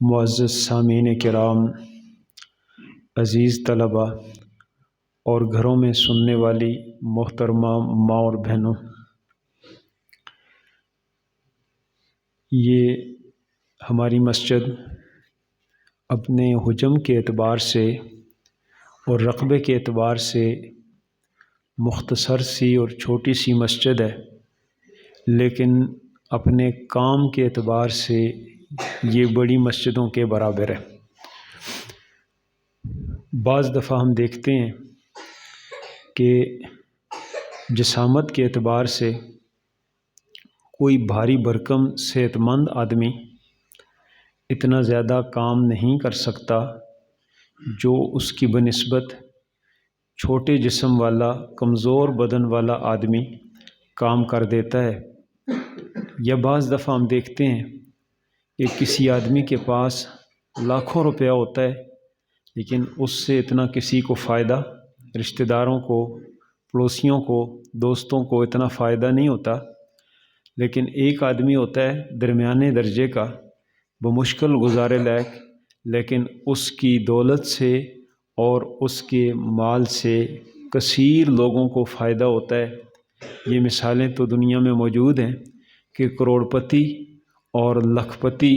معزز سامعین کرام، عزیز طلباء اور گھروں میں سننے والی محترمہ ماں اور بہنوں، یہ ہماری مسجد اپنے حجم کے اعتبار سے اور رقبے کے اعتبار سے مختصر سی اور چھوٹی سی مسجد ہے، لیکن اپنے کام کے اعتبار سے یہ بڑی مسجدوں کے برابر ہے۔ بعض دفعہ ہم دیکھتے ہیں کہ جسامت کے اعتبار سے کوئی بھاری بھرکم صحت مند آدمی اتنا زیادہ کام نہیں کر سکتا جو اس کی بنسبت چھوٹے جسم والا کمزور بدن والا آدمی کام کر دیتا ہے۔ یا بعض دفعہ ہم دیکھتے ہیں کہ کسی آدمی کے پاس لاکھوں روپیہ ہوتا ہے، لیکن اس سے اتنا کسی کو فائدہ، رشتہ داروں کو، پڑوسیوں کو، دوستوں کو اتنا فائدہ نہیں ہوتا۔ لیکن ایک آدمی ہوتا ہے درمیانے درجے کا، بمشکل گزارے لائق، لیکن اس کی دولت سے اور اس کے مال سے کثیر لوگوں کو فائدہ ہوتا ہے۔ یہ مثالیں تو دنیا میں موجود ہیں کہ کروڑ پتی اور لاکھ پتی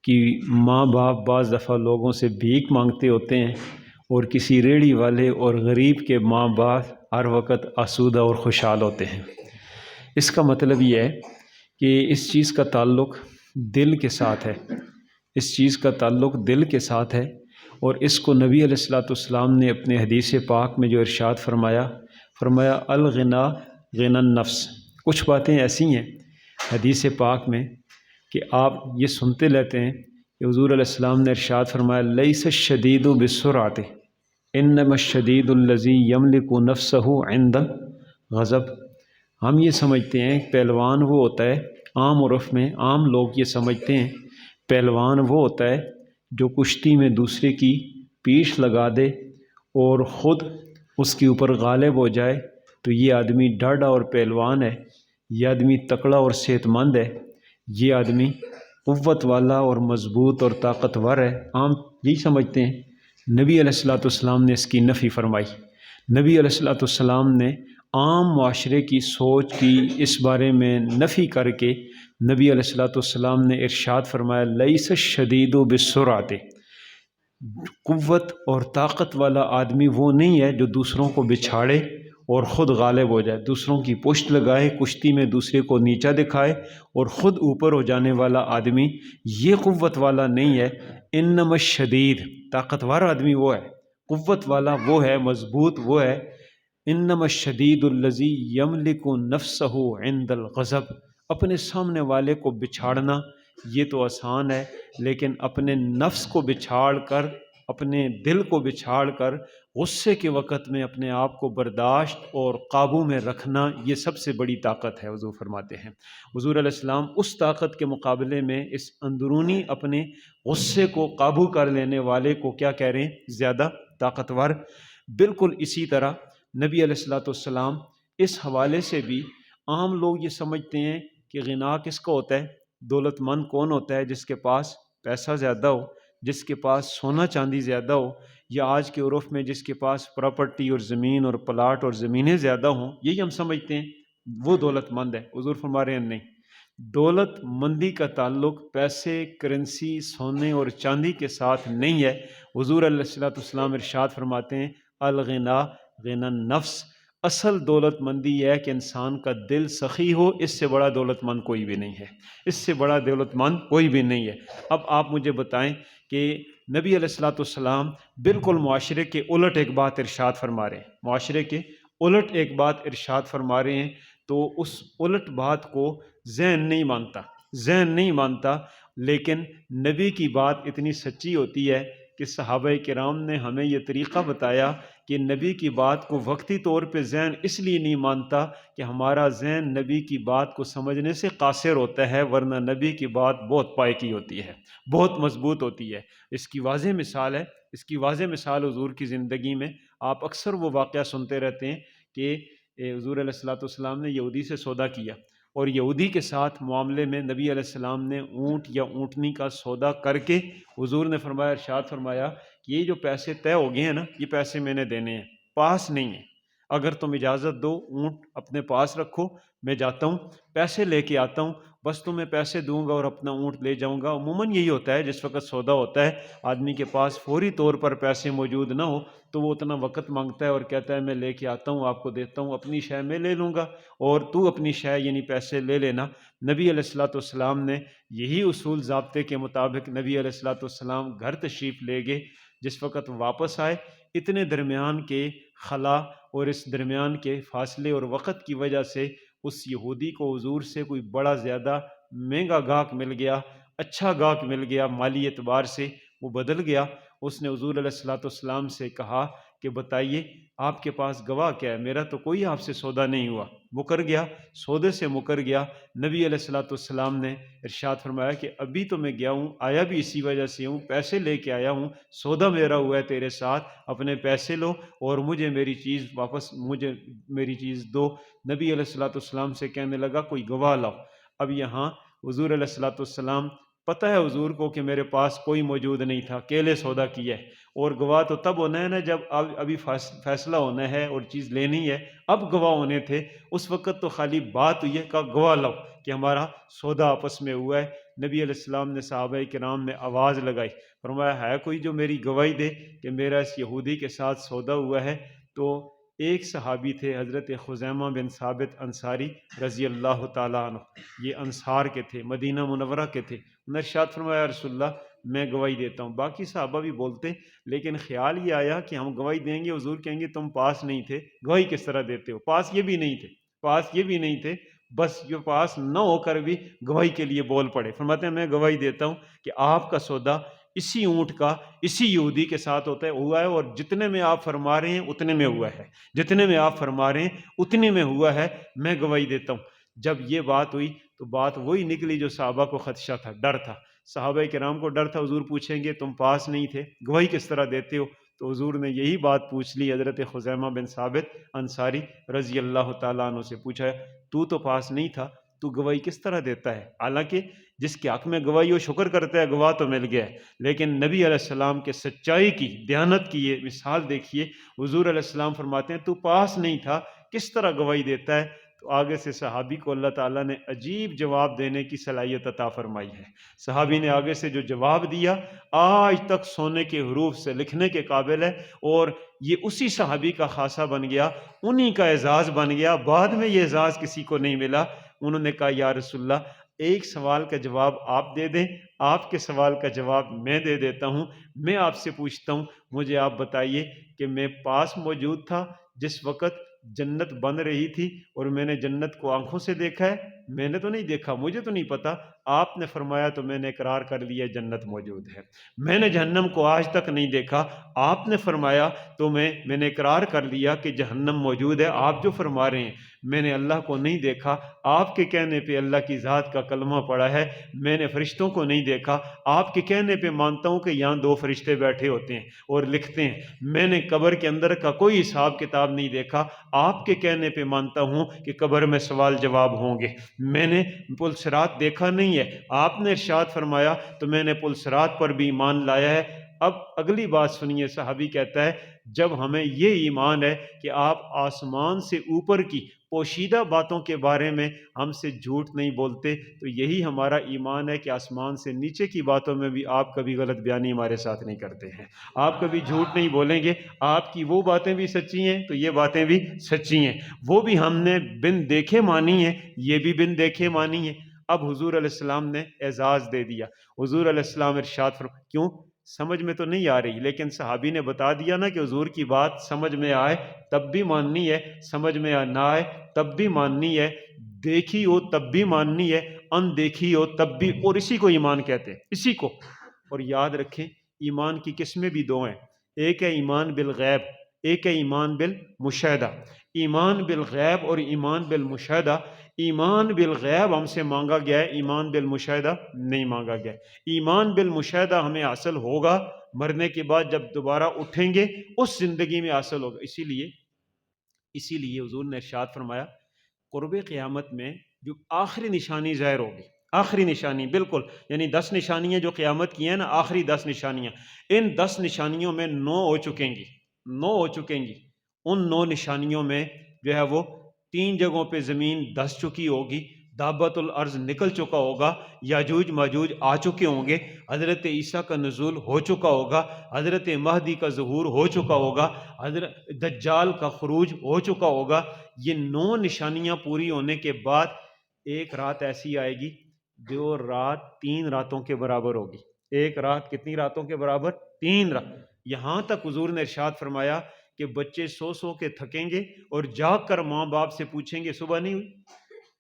کی ماں باپ بعض دفعہ لوگوں سے بھیک مانگتے ہوتے ہیں، اور کسی ریڑھی والے اور غریب کے ماں باپ ہر وقت آسودہ اور خوشحال ہوتے ہیں۔ اس کا مطلب یہ ہے کہ اس چیز کا تعلق دل کے ساتھ ہے، اس چیز کا تعلق دل کے ساتھ ہے، اور اس کو نبی علیہ الصلوۃ والسلام نے اپنے حدیث پاک میں جو ارشاد فرمایا الغنا غنی النفس۔ کچھ باتیں ایسی ہیں حدیث پاک میں کہ آپ یہ سنتے رہتے ہیں کہ حضور علیہ السلام نے ارشاد فرمایا لیس الشدید بالسرعۃ انما الشدید الذی یملک نفسہ عند الغضب۔ ہم یہ سمجھتے ہیں پہلوان وہ ہوتا ہے، عام عرف میں عام لوگ یہ سمجھتے ہیں پہلوان وہ ہوتا ہے جو کشتی میں دوسرے کی پیٹھ لگا دے اور خود اس کے اوپر غالب ہو جائے تو یہ آدمی ڈاڑھا اور پہلوان ہے، یہ آدمی تکڑا اور صحت مند ہے، یہ آدمی قوت والا اور مضبوط اور طاقتور ہے۔ عام یہی سمجھتے ہیں۔ نبی علیہ الصلوۃ والسلام نے اس کی نفی فرمائی۔ نبی علیہ الصلوۃ والسلام نے عام معاشرے کی سوچ کی اس بارے میں نفی کر کے نبی علیہ الصلوۃ والسلام نے ارشاد فرمایا لیس الشدید بالسرعۃ۔ قوت اور طاقت والا آدمی وہ نہیں ہے جو دوسروں کو بچھاڑے اور خود غالب ہو جائے، دوسروں کی پشت لگائے، کشتی میں دوسرے کو نیچا دکھائے اور خود اوپر ہو جانے والا آدمی یہ قوت والا نہیں ہے۔ انما الشدید، طاقتور آدمی وہ ہے، قوت والا وہ ہے، مضبوط وہ ہے۔ انما الشدید الذی یملک نفسہ عند الغضب۔ اپنے سامنے والے کو بچھاڑنا یہ تو آسان ہے، لیکن اپنے نفس کو بچھاڑ کر، اپنے دل کو بچھاڑ کر غصے کے وقت میں اپنے آپ کو برداشت اور قابو میں رکھنا یہ سب سے بڑی طاقت ہے۔ حضور فرماتے ہیں، حضور علیہ السلام اس طاقت کے مقابلے میں اس اندرونی اپنے غصے کو قابو کر لینے والے کو کیا کہہ رہے ہیں؟ زیادہ طاقتور۔ بالکل اسی طرح نبی علیہ الصلوۃ والسلام اس حوالے سے بھی، عام لوگ یہ سمجھتے ہیں کہ غنا کس کو ہوتا ہے؟ دولت مند کون ہوتا ہے؟ جس کے پاس پیسہ زیادہ ہو، جس کے پاس سونا چاندی زیادہ ہو، یا آج کے عرف میں جس کے پاس پراپرٹی اور زمین اور پلاٹ اور زمینیں زیادہ ہوں، یہی ہم سمجھتے ہیں وہ دولت مند ہے۔ حضور فرما رہے ہیں نہیں، دولت مندی کا تعلق پیسے، کرنسی، سونے اور چاندی کے ساتھ نہیں ہے۔ حضور علیہ الصلوۃ والسلام ارشاد فرماتے ہیں الغنا غنی النفس۔ اصل دولت مندی یہ ہے کہ انسان کا دل سخی ہو، اس سے بڑا دولت مند کوئی بھی نہیں ہے، اس سے بڑا دولت مند کوئی بھی نہیں ہے۔ اب آپ مجھے بتائیں کہ نبی علیہ الصلوۃ والسلام بالکل معاشرے کے الٹ ایک بات ارشاد فرما رہے ہیں، معاشرے کے الٹ ایک بات ارشاد فرما رہے ہیں، تو اس الٹ بات کو ذہن نہیں مانتا، ذہن نہیں مانتا، لیکن نبی کی بات اتنی سچی ہوتی ہے کہ صحابہ کرام نے ہمیں یہ طریقہ بتایا کہ نبی کی بات کو وقتی طور پہ ذہن اس لیے نہیں مانتا کہ ہمارا ذہن نبی کی بات کو سمجھنے سے قاصر ہوتا ہے، ورنہ نبی کی بات بہت پائے کی ہوتی ہے، بہت مضبوط ہوتی ہے۔ اس کی واضح مثال ہے، اس کی واضح مثال حضور کی زندگی میں آپ اکثر وہ واقعہ سنتے رہتے ہیں کہ حضور علیہ الصلوۃ والسلام نے یہودی سے سودا کیا، اور یہودی کے ساتھ معاملے میں نبی علیہ السلام نے اونٹ یا اونٹنی کا سودا کر کے حضور نے فرمایا، ارشاد فرمایا کہ یہ جو پیسے طے ہو گئے ہیں نا، یہ پیسے میں نے دینے ہیں، پاس نہیں ہیں، اگر تم اجازت دو اونٹ اپنے پاس رکھو، میں جاتا ہوں پیسے لے کے آتا ہوں، بس تمہیں پیسے دوں گا اور اپنا اونٹ لے جاؤں گا۔ عموماً یہی ہوتا ہے، جس وقت سودا ہوتا ہے آدمی کے پاس فوری طور پر پیسے موجود نہ ہو تو وہ اتنا وقت مانگتا ہے اور کہتا ہے میں لے کے آتا ہوں، آپ کو دیتا ہوں، اپنی شے میں لے لوں گا اور تو اپنی شے یعنی پیسے لے لینا۔ نبی علیہ الصلوۃ والسلام نے یہی اصول ضابطے کے مطابق نبی علیہ الصلوۃ والسلام گھر تشریف لے گئے۔ جس وقت واپس آئے، اتنے درمیان کے خلا اور اس درمیان کے فاصلے اور وقت کی وجہ سے اس یہودی کو حضور سے کوئی بڑا زیادہ مہنگا گاہک مل گیا، اچھا گاہک مل گیا، مالی اعتبار سے وہ بدل گیا۔ اس نے حضور علیہ الصلوۃ والسلام سے کہا کہ بتائیے آپ کے پاس گواہ کیا ہے؟ میرا تو کوئی آپ سے سودا نہیں ہوا۔ مکر گیا، سودے سے مکر گیا۔ نبی علیہ الصلوۃ والسلام نے ارشاد فرمایا کہ ابھی تو میں گیا ہوں، آیا بھی اسی وجہ سے ہوں، پیسے لے کے آیا ہوں، سودا میرا ہوا ہے تیرے ساتھ، اپنے پیسے لو اور مجھے میری چیز واپس، مجھے میری چیز دو۔ نبی علیہ الصلوۃ والسلام سے کہنے لگا کوئی گواہ لاؤ۔ اب یہاں حضور علیہ الصلوۃ والسلام، پتہ ہے حضور کو کہ میرے پاس کوئی موجود نہیں تھا، اکیلے سودا کیا ہے، اور گواہ تو تب ہونا ہے نا جب ابھی فیصلہ ہونا ہے اور چیز لینی ہے، اب گواہ ہونے تھے۔ اس وقت تو خالی بات ہوئی ہے کہ گواہ لاؤ کہ ہمارا سودا آپس میں ہوا ہے۔ نبی علیہ السلام نے صحابہ کرام میں آواز لگائی، فرمایا ہے کوئی جو میری گواہی دے کہ میرا اس یہودی کے ساتھ سودا ہوا ہے؟ تو ایک صحابی تھے حضرت خزیمہ بن ثابت انصاری رضی اللہ تعالیٰ عنہ، یہ انصار کے تھے، مدینہ منورہ کے تھے۔ انہوں نے ارشاد فرمایا رسول اللہ میں گواہی دیتا ہوں۔ باقی صحابہ بھی بولتے، لیکن خیال یہ آیا کہ ہم گواہی دیں گے، حضور کہیں گے تم پاس نہیں تھے، گواہی کس طرح دیتے ہو؟ پاس یہ بھی نہیں تھے، پاس یہ بھی نہیں تھے، بس جو پاس نہ ہو کر بھی گواہی کے لیے بول پڑے۔ فرماتے ہیں میں گواہی دیتا ہوں کہ آپ کا سودا اسی اونٹ کا اسی یہودی کے ساتھ ہوا ہے، اور جتنے میں آپ فرما رہے ہیں اتنے میں ہوا ہے، جتنے میں آپ فرما رہے ہیں اتنے میں ہوا ہے، میں گواہی دیتا ہوں۔ جب یہ بات ہوئی تو بات وہی نکلی جو صحابہ کو خدشہ تھا، ڈر تھا، صحابہ کرام کو ڈر تھا حضور پوچھیں گے تم پاس نہیں تھے، گواہی کس طرح دیتے ہو؟ تو حضور نے یہی بات پوچھ لی، حضرت خزیمہ بن ثابت انصاری رضی اللہ تعالیٰ عنہ سے پوچھا تو پاس نہیں تھا، تو گواہی کس طرح دیتا ہے؟ حالانکہ جس کے حق میں گواہی ہو شکر کرتا ہے، گواہ تو مل گیا ہے، لیکن نبی علیہ السلام کے سچائی کی، دیانت کی یہ مثال دیکھیے۔ حضور علیہ السلام فرماتے ہیں تو پاس نہیں تھا، کس طرح گواہی دیتا ہے؟ تو آگے سے صحابی کو اللہ تعالیٰ نے عجیب جواب دینے کی صلاحیت عطا فرمائی ہے۔ صحابی نے آگے سے جو جواب دیا آج تک سونے کے حروف سے لکھنے کے قابل ہے، اور یہ اسی صحابی کا خاصہ بن گیا، انہی کا اعزاز بن گیا، بعد میں یہ اعزاز کسی کو نہیں ملا۔ انہوں نے کہا یا رسول اللہ ایک سوال کا جواب آپ دے دیں، آپ کے سوال کا جواب میں دے دیتا ہوں۔ میں آپ سے پوچھتا ہوں، مجھے آپ بتائیے کہ میں پاس موجود تھا جس وقت جنت بن رہی تھی اور میں نے جنت کو آنکھوں سے دیکھا ہے؟ میں نے تو نہیں دیکھا، مجھے تو نہیں پتا، آپ نے فرمایا تو میں نے اقرار کر لیا جنت موجود ہے۔ میں نے جہنم کو آج تک نہیں دیکھا، آپ نے فرمایا تو میں نے اقرار کر لیا کہ جہنم موجود ہے۔ آپ جو فرما رہے ہیں میں نے اللہ کو نہیں دیکھا، آپ کے کہنے پہ اللہ کی ذات کا کلمہ پڑھا ہے، میں نے فرشتوں کو نہیں دیکھا، آپ کے کہنے پہ مانتا ہوں کہ یہاں 2 فرشتے بیٹھے ہوتے ہیں اور لکھتے ہیں، میں نے قبر کے اندر کا کوئی حساب کتاب نہیں دیکھا، آپ کے کہنے پہ مانتا ہوں کہ قبر میں سوال جواب ہوں گے، میں نے پل صراط دیکھا نہیں ہے، آپ نے ارشاد فرمایا تو میں نے پل صراط پر بھی ایمان لایا ہے۔ اب اگلی بات سنیے، صحابی کہتا ہے جب ہمیں یہ ایمان ہے کہ آپ آسمان سے اوپر کی پوشیدہ باتوں کے بارے میں ہم سے جھوٹ نہیں بولتے، تو یہی ہمارا ایمان ہے کہ آسمان سے نیچے کی باتوں میں بھی آپ کبھی غلط بیانی ہمارے ساتھ نہیں کرتے ہیں، آپ کبھی جھوٹ نہیں بولیں گے، آپ کی وہ باتیں بھی سچی ہیں تو یہ باتیں بھی سچی ہیں، وہ بھی ہم نے بن دیکھے مانی ہیں، یہ بھی بن دیکھے مانی ہیں۔ اب حضور علیہ السلام نے اعزاز دے دیا، حضور علیہ السلام ارشاد فرمایا، کیوں سمجھ میں تو نہیں آ رہی، لیکن صحابی نے بتا دیا نا کہ حضور کی بات سمجھ میں آئے تب بھی ماننی ہے، سمجھ میں نہ آئے تب بھی ماننی ہے، دیکھی ہو تب بھی ماننی ہے، ان دیکھی ہو تب بھی، اور اسی کو ایمان کہتے ہیں، اسی کو۔ اور یاد رکھیں ایمان کی قسمیں بھی 2 ہیں، ایک ہے ایمان بالغیب، ایک ہے ایمان بالمشاہدہ۔ ایمان بالغیب اور ایمان بالمشاہدہ، ایمان بالغیب ہم سے مانگا گیا ہے، ایمان بالمشاہدہ نہیں مانگا گیا ہے۔ ایمان بالمشاہدہ ہمیں حاصل ہوگا مرنے کے بعد، جب دوبارہ اٹھیں گے اس زندگی میں حاصل ہوگا۔ اسی لیے حضور نے ارشاد فرمایا قرب قیامت میں جو آخری نشانی ظاہر ہوگی، آخری نشانی بالکل، یعنی 10 نشانیاں جو قیامت کی ہیں نا، آخری 10 نشانیاں، ان 10 نشانیوں میں 9 ہو چکیں گی، 9 ہو چکیں گی۔ ان 9 نشانیوں میں جو ہے وہ 3 جگہوں پہ زمین دھس چکی ہوگی، دابت الارض نکل چکا ہوگا، یاجوج ماجوج آ چکے ہوں گے، حضرت عیسیٰ کا نزول ہو چکا ہوگا، حضرت مہدی کا ظہور ہو چکا ہوگا، حضرت دجال کا خروج ہو چکا ہوگا۔ یہ 9 نشانیاں پوری ہونے کے بعد ایک رات ایسی آئے گی جو رات 3 راتوں کے برابر ہوگی۔ ایک رات کتنی راتوں کے برابر؟ 3 رات۔ یہاں تک حضور نے ارشاد فرمایا کہ بچے سو کے تھکیں گے اور جاگ کر ماں باپ سے پوچھیں گے صبح نہیں ہوئی؟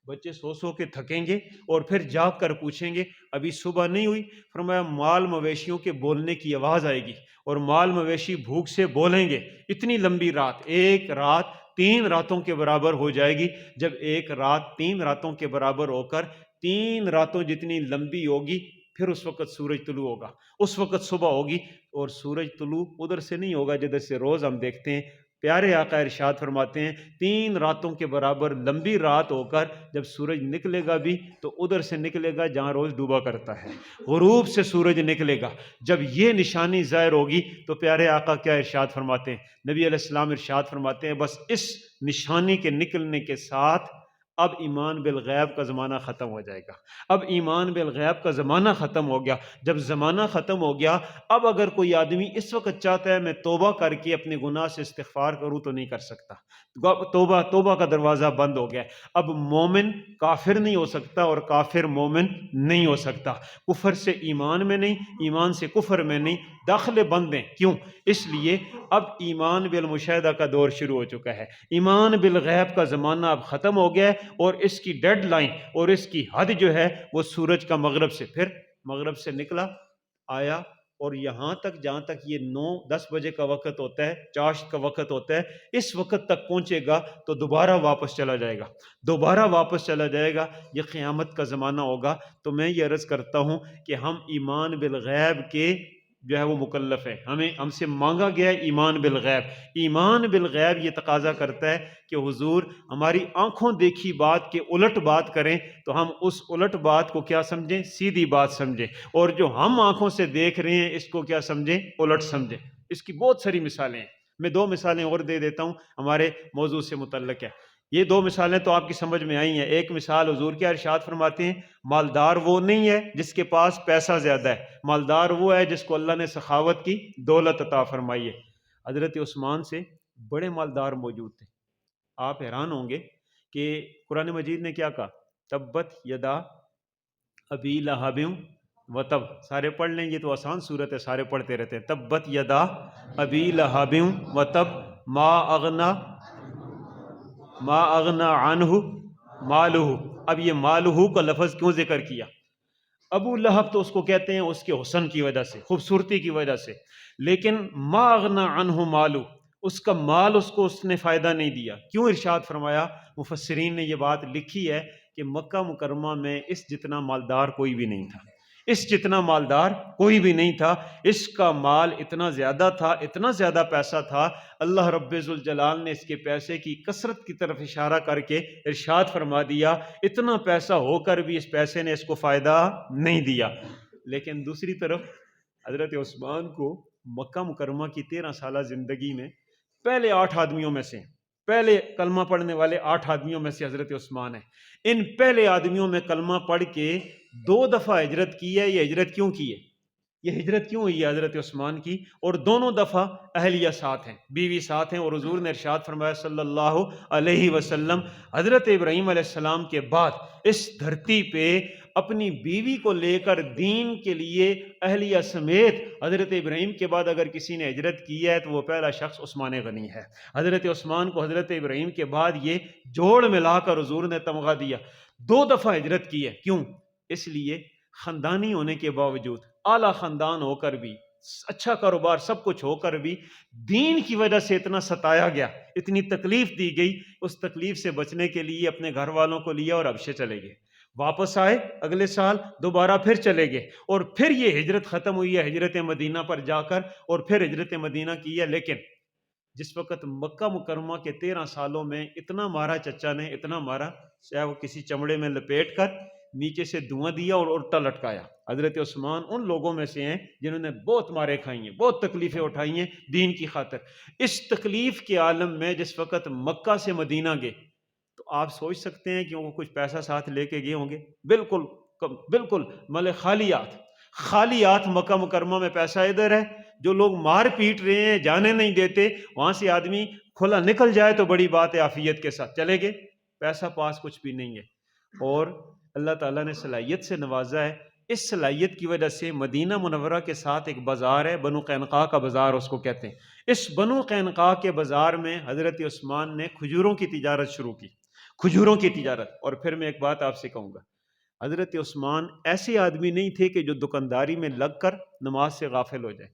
بچے سو کے تھکیں گے اور پھر جاگ کر پوچھیں گے ابھی صبح نہیں ہوئی؟ فرمایا مال مویشیوں کے بولنے کی آواز آئے گی اور مال مویشی بھوک سے بولیں گے۔ اتنی لمبی رات، ایک رات 3 راتوں کے برابر ہو جائے گی۔ جب ایک رات 3 راتوں کے برابر ہو کر 3 راتوں جتنی لمبی ہوگی، پھر اس وقت سورج طلوع ہوگا، اس وقت صبح ہوگی، اور سورج طلوع ادھر سے نہیں ہوگا جدھر سے روز ہم دیکھتے ہیں۔ پیارے آقا ارشاد فرماتے ہیں 3 راتوں کے برابر لمبی رات ہو کر جب سورج نکلے گا بھی تو ادھر سے نکلے گا جہاں روز ڈوبا کرتا ہے، غروب سے سورج نکلے گا۔ جب یہ نشانی ظاہر ہوگی تو پیارے آقا کیا ارشاد فرماتے ہیں؟ نبی علیہ السلام ارشاد فرماتے ہیں بس اس نشانی کے نکلنے کے ساتھ اب ایمان بالغیب کا زمانہ ختم ہو جائے گا۔ اب ایمان بالغیب کا زمانہ ختم ہو گیا۔ جب زمانہ ختم ہو گیا، اب اگر کوئی آدمی اس وقت چاہتا ہے میں توبہ کر کے اپنے گناہ سے استغفار کروں تو نہیں کر سکتا۔ توبہ کا دروازہ بند ہو گیا۔ اب مومن کافر نہیں ہو سکتا اور کافر مومن نہیں ہو سکتا۔ کفر سے ایمان میں نہیں، ایمان سے کفر میں نہیں، داخلے بند ہیں۔ کیوں؟ اس لیے اب ایمان بالمشاہدہ کا دور شروع ہو چکا ہے۔ ایمان بالغیب کا زمانہ اب ختم ہو گیا ہے، اور اس کی ڈیڈ لائن اور اس کی حد جو ہے وہ سورج کا مغرب سے، پھر مغرب سے نکلا آیا، اور یہاں تک جہاں تک یہ 9-10 بجے کا وقت ہوتا ہے، چاشت کا وقت ہوتا ہے، اس وقت تک پہنچے گا تو دوبارہ واپس چلا جائے گا، دوبارہ واپس چلا جائے گا۔ یہ قیامت کا زمانہ ہوگا۔ تو میں یہ عرض کرتا ہوں کہ ہم ایمان بالغیب کے جو ہے وہ مکلف ہے، ہم سے مانگا گیا ہے ایمان بالغیب۔ ایمان بالغیب یہ تقاضا کرتا ہے کہ حضور ہماری آنکھوں دیکھی بات کے الٹ بات کریں تو ہم اس الٹ بات کو کیا سمجھیں؟ سیدھی بات سمجھیں، اور جو ہم آنکھوں سے دیکھ رہے ہیں اس کو کیا سمجھیں؟ الٹ سمجھیں۔ اس کی بہت ساری مثالیں ہیں، میں 2 مثالیں اور دے دیتا ہوں، ہمارے موضوع سے متعلق ہے۔ یہ 2 مثالیں تو آپ کی سمجھ میں آئی ہیں۔ ایک مثال حضور کیا ارشاد فرماتے ہیں؟ مالدار وہ نہیں ہے جس کے پاس پیسہ زیادہ ہے، مالدار وہ ہے جس کو اللہ نے سخاوت کی دولت عطا فرمائی ہے۔ حضرت عثمان سے بڑے مالدار موجود تھے۔ آپ حیران ہوں گے کہ قرآن مجید نے کیا کہا؟ تبت یدا ابی لہب وتب۔ سارے پڑھ لیں، یہ تو آسان صورت ہے، سارے پڑھتے رہتے ہیں۔ تبت یدا ابی لہب وتب ما اغنا عنہ مالہ۔ اب یہ مالہ کا لفظ کیوں ذکر کیا؟ ابو لہب تو اس کو کہتے ہیں اس کے حسن کی وجہ سے، خوبصورتی کی وجہ سے، لیکن ما اغنا عنہ مالہ، اس کا مال اس نے فائدہ نہیں دیا۔ کیوں ارشاد فرمایا؟ مفسرین نے یہ بات لکھی ہے کہ مکہ مکرمہ میں اس جتنا مالدار کوئی بھی نہیں تھا، اس جتنا مالدار کوئی بھی نہیں تھا۔ اس کا مال اتنا زیادہ تھا، اتنا زیادہ پیسہ تھا، اللہ رب ذوالجلال نے اس کے پیسے کی کثرت کی طرف اشارہ کر کے ارشاد فرما دیا اتنا پیسہ ہو کر بھی اس پیسے نے اس کو فائدہ نہیں دیا۔ لیکن دوسری طرف حضرت عثمان کو مکہ مکرمہ کی 13 سالہ زندگی میں پہلے 8 آدمیوں میں سے، پہلے کلمہ پڑھنے والے 8 آدمیوں میں سے حضرت عثمان ہیں۔ ان پہلے آدمیوں میں کلمہ پڑھ کے 2 دفعہ ہجرت کی ہے۔ یہ ہجرت کیوں کی ہے؟ یہ ہجرت کیوں ہوئی ہے حضرت عثمان کی؟ اور دونوں دفعہ اہلیہ ساتھ ہیں، بیوی ساتھ ہیں، اور حضور نے ارشاد فرمایا صلی اللہ علیہ وسلم حضرت ابراہیم علیہ السلام کے بعد اس دھرتی پہ اپنی بیوی کو لے کر دین کے لیے اہلیہ سمیت حضرت ابراہیم کے بعد اگر کسی نے ہجرت کی ہے تو وہ پہلا شخص عثمان غنی ہے۔ حضرت عثمان کو حضرت ابراہیم کے بعد یہ جوڑ ملا کر حضور نے تمغہ دیا۔ 2 دفعہ ہجرت کی ہے۔ کیوں؟ اس لیے خاندانی ہونے کے باوجود، اعلیٰ خاندان ہو کر بھی، اچھا کاروبار سب کچھ ہو کر بھی، دین کی وجہ سے اتنا ستایا گیا، اتنی تکلیف دی گئی، اس تکلیف سے بچنے کے لیے اپنے گھر والوں کو لیا اور حبشے چلے گئے۔ واپس آئے اگلے سال، دوبارہ پھر چلے گئے، اور پھر یہ ہجرت ختم ہوئی ہے ہجرت مدینہ پر جا کر، اور پھر ہجرت مدینہ کی ہے۔ لیکن جس وقت مکہ مکرمہ کے 13 سالوں میں اتنا مارا چچا نے، اتنا مارا، چاہے وہ کسی چمڑے میں لپیٹ کر نیچے سے دھواں دیا اور الٹا لٹکایا۔ حضرت عثمان ان لوگوں میں سے ہیں جنہوں نے بہت مارے کھائی ہیں، بہت تکلیفیں اٹھائی ہیں دین کی خاطر۔ اس تکلیف کے عالم میں جس وقت مکہ سے مدینہ گئے تو آپ سوچ سکتے ہیں کہ وہ کچھ پیسہ ساتھ لے کے گئے ہوں گے؟ بالکل بالکل ملے خالیات مکہ مکرمہ میں پیسہ ادھر ہے، جو لوگ مار پیٹ رہے ہیں، جانے نہیں دیتے، وہاں سے آدمی کھلا نکل جائے تو بڑی بات ہے، عافیت کے ساتھ چلے گئے، پیسہ پاس کچھ بھی نہیں ہے۔ اور اللہ تعالیٰ نے صلاحیت سے نوازا ہے، اس صلاحیت کی وجہ سے مدینہ منورہ کے ساتھ ایک بازار ہے، بنو قینقاع کا بازار اس کو کہتے ہیں۔ اس بنو قینقاع کے بازار میں حضرت عثمان نے کھجوروں کی تجارت شروع کی، کھجوروں کی تجارت۔ اور پھر میں ایک بات آپ سے کہوں گا، حضرت عثمان ایسے آدمی نہیں تھے کہ جو دکانداری میں لگ کر نماز سے غافل ہو جائیں،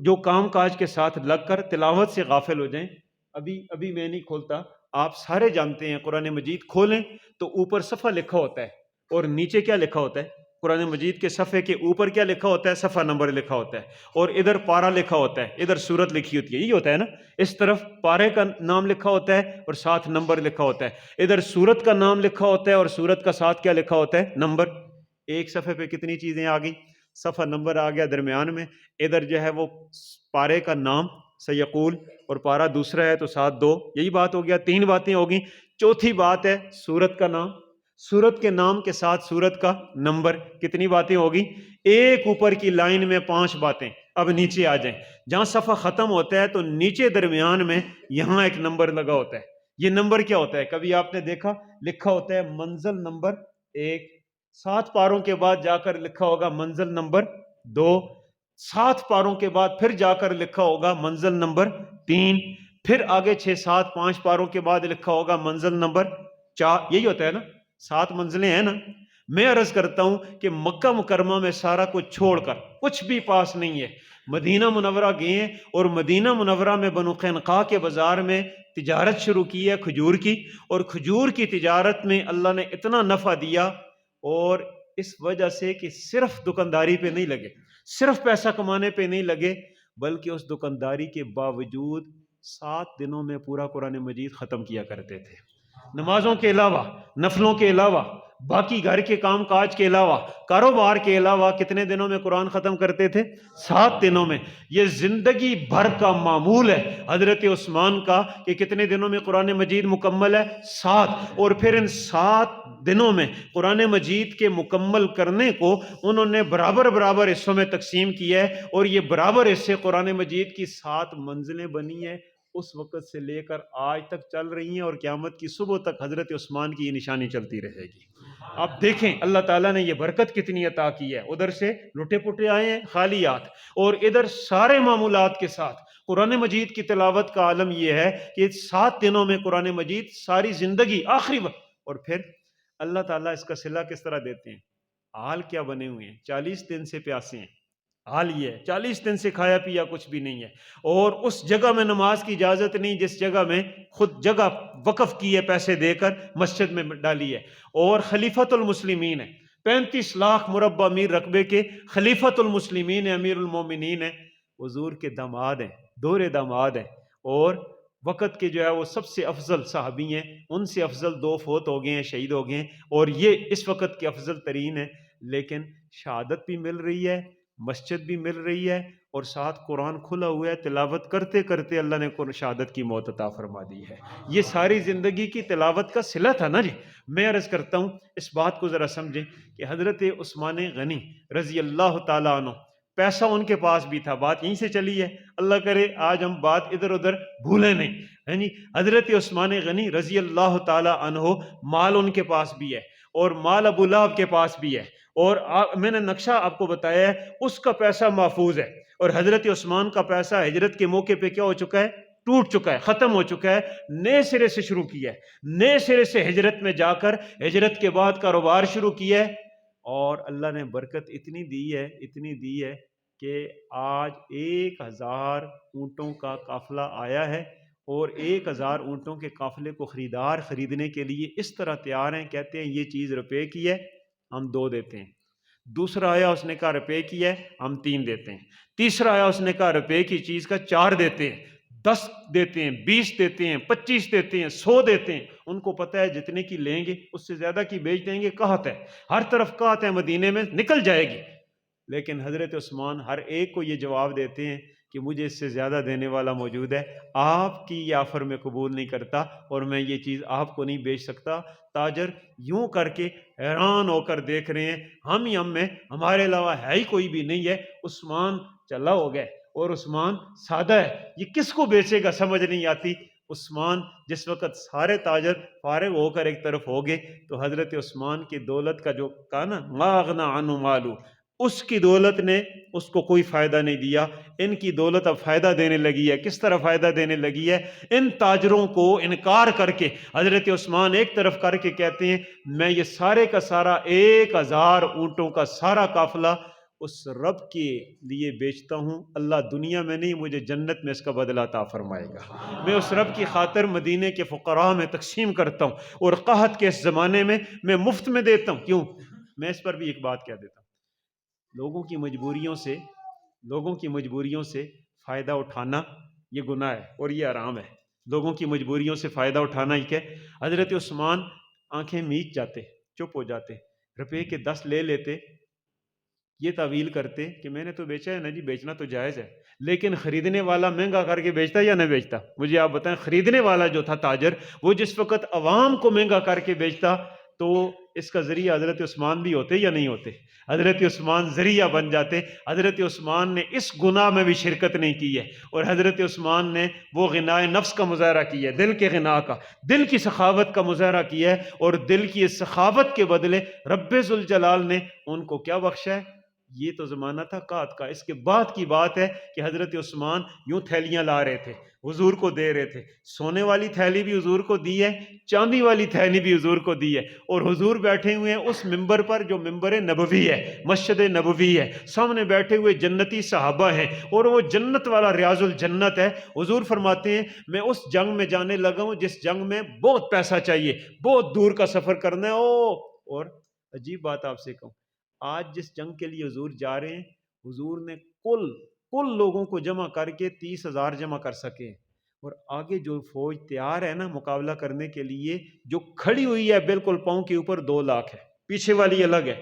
جو کام کاج کے ساتھ لگ کر تلاوت سے غافل ہو جائیں۔ ابھی میں نہیں کھولتا، آپ سارے جانتے ہیں، قرآن مجید کھولیں تو اوپر صفحہ لکھا ہوتا ہے اور نیچے کیا لکھا ہوتا ہے؟ قرآن مجید کے صفحے کے اوپر کیا لکھا ہوتا ہے؟ صفحہ نمبر لکھا ہوتا ہے، اور ادھر پارہ لکھا ہوتا ہے، ادھر سورت لکھی ہوتی ہے، یہی ہوتا ہے نا؟ اس طرف پارے کا نام لکھا ہوتا ہے اور ساتھ نمبر لکھا ہوتا ہے، ادھر سورت کا نام لکھا ہوتا ہے اور سورت کا ساتھ کیا لکھا ہوتا ہے؟ نمبر۔ ایک صفحے پہ کتنی چیزیں آ گئی؟ صفحہ نمبر آ گیا درمیان میں، ادھر جو ہے وہ پارے کا نام سیقول، اور پارہ دوسرا ہے تو ساتھ 2، یہی بات ہو گیا، 3 باتیں ہو گئیں۔ چوتھی بات ہے سورت کا نام، سورت کے نام کے ساتھ سورت کا نمبر، کتنی باتیں ہوگی؟ ایک اوپر کی لائن میں 5 باتیں۔ اب نیچے آ جائیں، جہاں صفحہ ختم ہوتا ہے تو نیچے درمیان میں یہاں ایک نمبر لگا ہوتا ہے۔ یہ نمبر کیا ہوتا ہے؟ کبھی آپ نے دیکھا لکھا ہوتا ہے منزل نمبر 1، 7 پاروں کے بعد جا کر لکھا ہوگا منزل نمبر 2، 7 پاروں کے بعد پھر جا کر لکھا ہوگا منزل نمبر 3، پھر آگے 6 7 5 پاروں کے بعد لکھا ہوگا منزل نمبر 4۔ یہی ہوتا ہے نا؟ 7 منزلیں ہیں نا؟ میں عرض کرتا ہوں کہ مکہ مکرمہ میں سارا کچھ چھوڑ کر کچھ بھی پاس نہیں ہے، مدینہ منورہ گئے ہیں، اور مدینہ منورہ میں بنو قینقاع کے بازار میں تجارت شروع کی ہے کھجور کی، اور کھجور کی تجارت میں اللہ نے اتنا نفع دیا، اور اس وجہ سے کہ صرف دکانداری پہ نہیں لگے، صرف پیسہ کمانے پہ نہیں لگے، بلکہ اس دکانداری کے باوجود 7 دنوں میں پورا قرآن مجید ختم کیا کرتے تھے، نمازوں کے علاوہ، نفلوں کے علاوہ، باقی گھر کے کام کاج کے علاوہ، کاروبار کے علاوہ کتنے دنوں میں قرآن ختم کرتے تھے؟ 7 دنوں میں۔ یہ زندگی بھر کا معمول ہے حضرت عثمان کا کہ کتنے دنوں میں قرآن مجید مکمل ہے؟ 7۔ اور پھر ان 7 دنوں میں قرآن مجید کے مکمل کرنے کو انہوں نے برابر حصوں میں تقسیم کیا ہے، اور یہ برابر حصے قرآن مجید کی 7 منزلیں بنی ہیں، اس وقت سے لے کر آج تک چل رہی ہیں، اور قیامت کی صبح تک حضرت عثمان کی یہ نشانی چلتی رہے گی۔ آپ دیکھیں اللہ تعالیٰ نے یہ برکت کتنی عطا کی ہے، ادھر سے لٹے پٹے آئے ہیں خالیات، اور ادھر سارے معمولات کے ساتھ قرآن مجید کی تلاوت کا عالم یہ ہے کہ 7 دنوں میں قرآن مجید ساری زندگی آخری وقت، اور پھر اللہ تعالیٰ اس کا صلہ کس طرح دیتے ہیں؟ حال کیا بنے ہوئے ہیں، 40 دن سے پیاسے ہیں، حال یہ ہے 40 دن سے کھایا پیا کچھ بھی نہیں ہے، اور اس جگہ میں نماز کی اجازت نہیں جس جگہ میں خود جگہ وقف کی ہے پیسے دے کر مسجد میں ڈالی ہے، اور خلیفۃ المسلمین ہے، 35 لاکھ مربع میر رقبے کے خلیفۃ المسلمین امیر المومنین ہیں، حضور کے داماد ہیں، دورے داماد ہیں، اور وقت کے جو ہے وہ سب سے افضل صحابی ہیں، ان سے افضل 2 فوت ہو گئے ہیں، شہید ہو گئے ہیں، اور یہ اس وقت کے افضل ترین ہیں، لیکن شہادت بھی مل رہی ہے، مسجد بھی مل رہی ہے، اور ساتھ قرآن کھلا ہوا ہے، تلاوت کرتے کرتے اللہ نے شہادت کی موت عطا فرما دی ہے۔ یہ ساری زندگی کی تلاوت کا صلہ تھا نا جی۔ میں عرض کرتا ہوں اس بات کو ذرا سمجھیں کہ حضرت عثمان غنی رضی اللہ تعالیٰ عنہ، پیسہ ان کے پاس بھی تھا، بات یہیں سے چلی ہے، اللہ کرے آج ہم بات ادھر ادھر بھولیں نہیں، یعنی حضرت عثمان غنی رضی اللہ تعالیٰ عنہ مال ان کے پاس بھی ہے، اور مال ابو لہب کے پاس بھی ہے، اور میں نے نقشہ آپ کو بتایا ہے، اس کا پیسہ محفوظ ہے، اور حضرت عثمان کا پیسہ ہجرت کے موقع پہ کیا ہو چکا ہے؟ ٹوٹ چکا ہے، ختم ہو چکا ہے، نئے سرے سے شروع کیا ہے، نئے سرے سے ہجرت میں جا کر ہجرت کے بعد کاروبار شروع کیا ہے، اور اللہ نے برکت اتنی دی ہے کہ آج 1000 اونٹوں کا قافلہ آیا ہے، اور 1000 اونٹوں کے قافلے کو خریدار خریدنے کے لیے اس طرح تیار ہیں، کہتے ہیں یہ چیز روپے کی ہے ہم 2 دیتے ہیں، دوسرا آیا اس نے کہا روپے کی ہے ہم 3 دیتے ہیں، تیسرا آیا اس نے کہا روپے کی چیز کا 4 دیتے ہیں، 10 دیتے ہیں، 20 دیتے ہیں، 25 دیتے ہیں، 100 دیتے ہیں، ان کو پتہ ہے جتنے کی لیں گے اس سے زیادہ کی بیچ دیں گے، قحط ہے، ہر طرف قحط ہے، مدینے میں نکل جائے گی۔ لیکن حضرت عثمان ہر ایک کو یہ جواب دیتے ہیں کہ مجھے اس سے زیادہ دینے والا موجود ہے، آپ کی یہ آفر میں قبول نہیں کرتا اور میں یہ چیز آپ کو نہیں بیچ سکتا۔ تاجر یوں کر کے حیران ہو کر دیکھ رہے ہیں، ہم ہی ہم میں، ہمارے علاوہ ہے ہی کوئی بھی نہیں ہے، عثمان چلا ہو گئے اور عثمان سادہ ہے، یہ کس کو بیچے گا سمجھ نہیں آتی۔ عثمان جس وقت سارے تاجر فارغ ہو کر ایک طرف ہو گئے تو حضرت عثمان کی دولت کا جو کہا نا ما اغنی عنہ مالو، اس کی دولت نے اس کو کوئی فائدہ نہیں دیا۔ ان کی دولت اب فائدہ دینے لگی ہے۔ کس طرح فائدہ دینے لگی ہے؟ ان تاجروں کو انکار کر کے حضرت عثمان ایک طرف کر کے کہتے ہیں میں یہ سارے کا سارا 1000 اونٹوں کا سارا قافلہ اس رب کے لیے بیچتا ہوں، اللہ دنیا میں نہیں مجھے جنت میں اس کا بدلہ عطا فرمائے گا۔ میں اس رب کی خاطر مدینے کے فقراء میں تقسیم کرتا ہوں، اور قحط کے اس زمانے میں میں مفت میں دیتا ہوں۔ کیوں؟ میں اس پر بھی ایک بات کہہ دیتا ہوں، لوگوں کی مجبوریوں سے فائدہ اٹھانا یہ گناہ ہے اور یہ حرام ہے۔ لوگوں کی مجبوریوں سے فائدہ اٹھانا ہی کہ حضرت عثمان آنکھیں میچ جاتے، چپ ہو جاتے، روپے کے 10 لے لیتے، یہ تعویل کرتے کہ میں نے تو بیچا ہے نا جی، بیچنا تو جائز ہے، لیکن خریدنے والا مہنگا کر کے بیچتا یا نہ بیچتا؟ مجھے آپ بتائیں، خریدنے والا جو تھا تاجر، وہ جس وقت عوام کو مہنگا کر کے بیچتا تو اس کا ذریعہ حضرت عثمان بھی ہوتے یا نہیں ہوتے؟ حضرت عثمان ذریعہ بن جاتے۔ حضرت عثمان نے اس گناہ میں بھی شرکت نہیں کی ہے، اور حضرت عثمان نے وہ غنائے نفس کا مظاہرہ کیا ہے، دل کے غنا کا، دل کی سخاوت کا مظاہرہ کیا ہے، اور دل کی اس سخاوت کے بدلے رب ذوالجلال نے ان کو کیا بخشا ہے؟ یہ تو زمانہ تھا قحط کا۔ اس کے بعد کی بات ہے کہ حضرت عثمان یوں تھیلیاں لا رہے تھے، حضور کو دے رہے تھے، سونے والی تھیلی بھی حضور کو دی ہے، چاندی والی تھیلی بھی حضور کو دی ہے، اور حضور بیٹھے ہوئے ہیں اس ممبر پر جو ممبر نبوی ہے، مسجد نبوی ہے، سامنے بیٹھے ہوئے جنتی صحابہ ہیں، اور وہ جنت والا ریاض الجنت ہے۔ حضور فرماتے ہیں میں اس جنگ میں جانے لگا ہوں جس جنگ میں بہت پیسہ چاہیے، بہت دور کا سفر کرنا ہے۔ اور عجیب بات آپ سے کہوں، آج جس جنگ کے لیے حضور جا رہے ہیں، حضور نے کل لوگوں کو جمع کر کے 30,000 جمع کر سکے، اور آگے جو فوج تیار ہے نا مقابلہ کرنے کے لیے، جو کھڑی ہوئی ہے بالکل پاؤں کے اوپر 2 لاکھ ہے، پیچھے والی الگ ہے،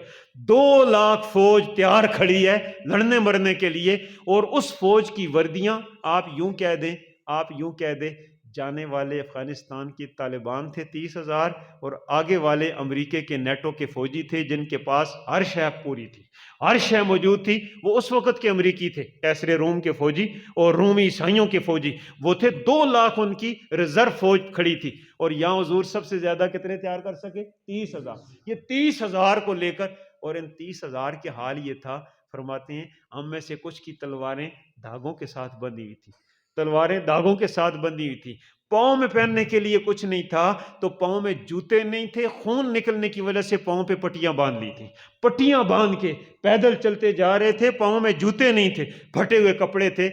2 لاکھ فوج تیار کھڑی ہے لڑنے مرنے کے لیے، اور اس فوج کی وردیاں آپ یوں کہہ دیں جانے والے افغانستان کی طالبان تھے 30,000، اور آگے والے امریکہ کے نیٹو کے فوجی تھے جن کے پاس ہر شے پوری تھی، ہر شے موجود تھی۔ وہ اس وقت کے امریکی تھے، کیسر روم کے فوجی اور رومی عیسائیوں کے فوجی، وہ تھے 2 لاکھ ان کی ریزرو فوج کھڑی تھی، اور یہاں حضور سب سے زیادہ کتنے تیار کر سکے؟ 30,000۔ یہ 30,000 کو لے کر، اور ان 30,000 کے حال یہ تھا، فرماتے ہیں ہم میں سے کچھ کی تلواریں دھاگوں کے ساتھ بندھی ہوئی تھی، تلواریں دھاگوں کے ساتھ بندھی ہوئی تھی، پاؤں میں پہننے کے لیے کچھ نہیں تھا، تو پاؤں میں جوتے نہیں تھے، خون نکلنے کی وجہ سے پاؤں پہ پٹیاں باندھ لی تھی، پٹیاں باندھ کے پیدل چلتے جا رہے تھے، پاؤں میں جوتے نہیں تھے، پھٹے ہوئے کپڑے تھے۔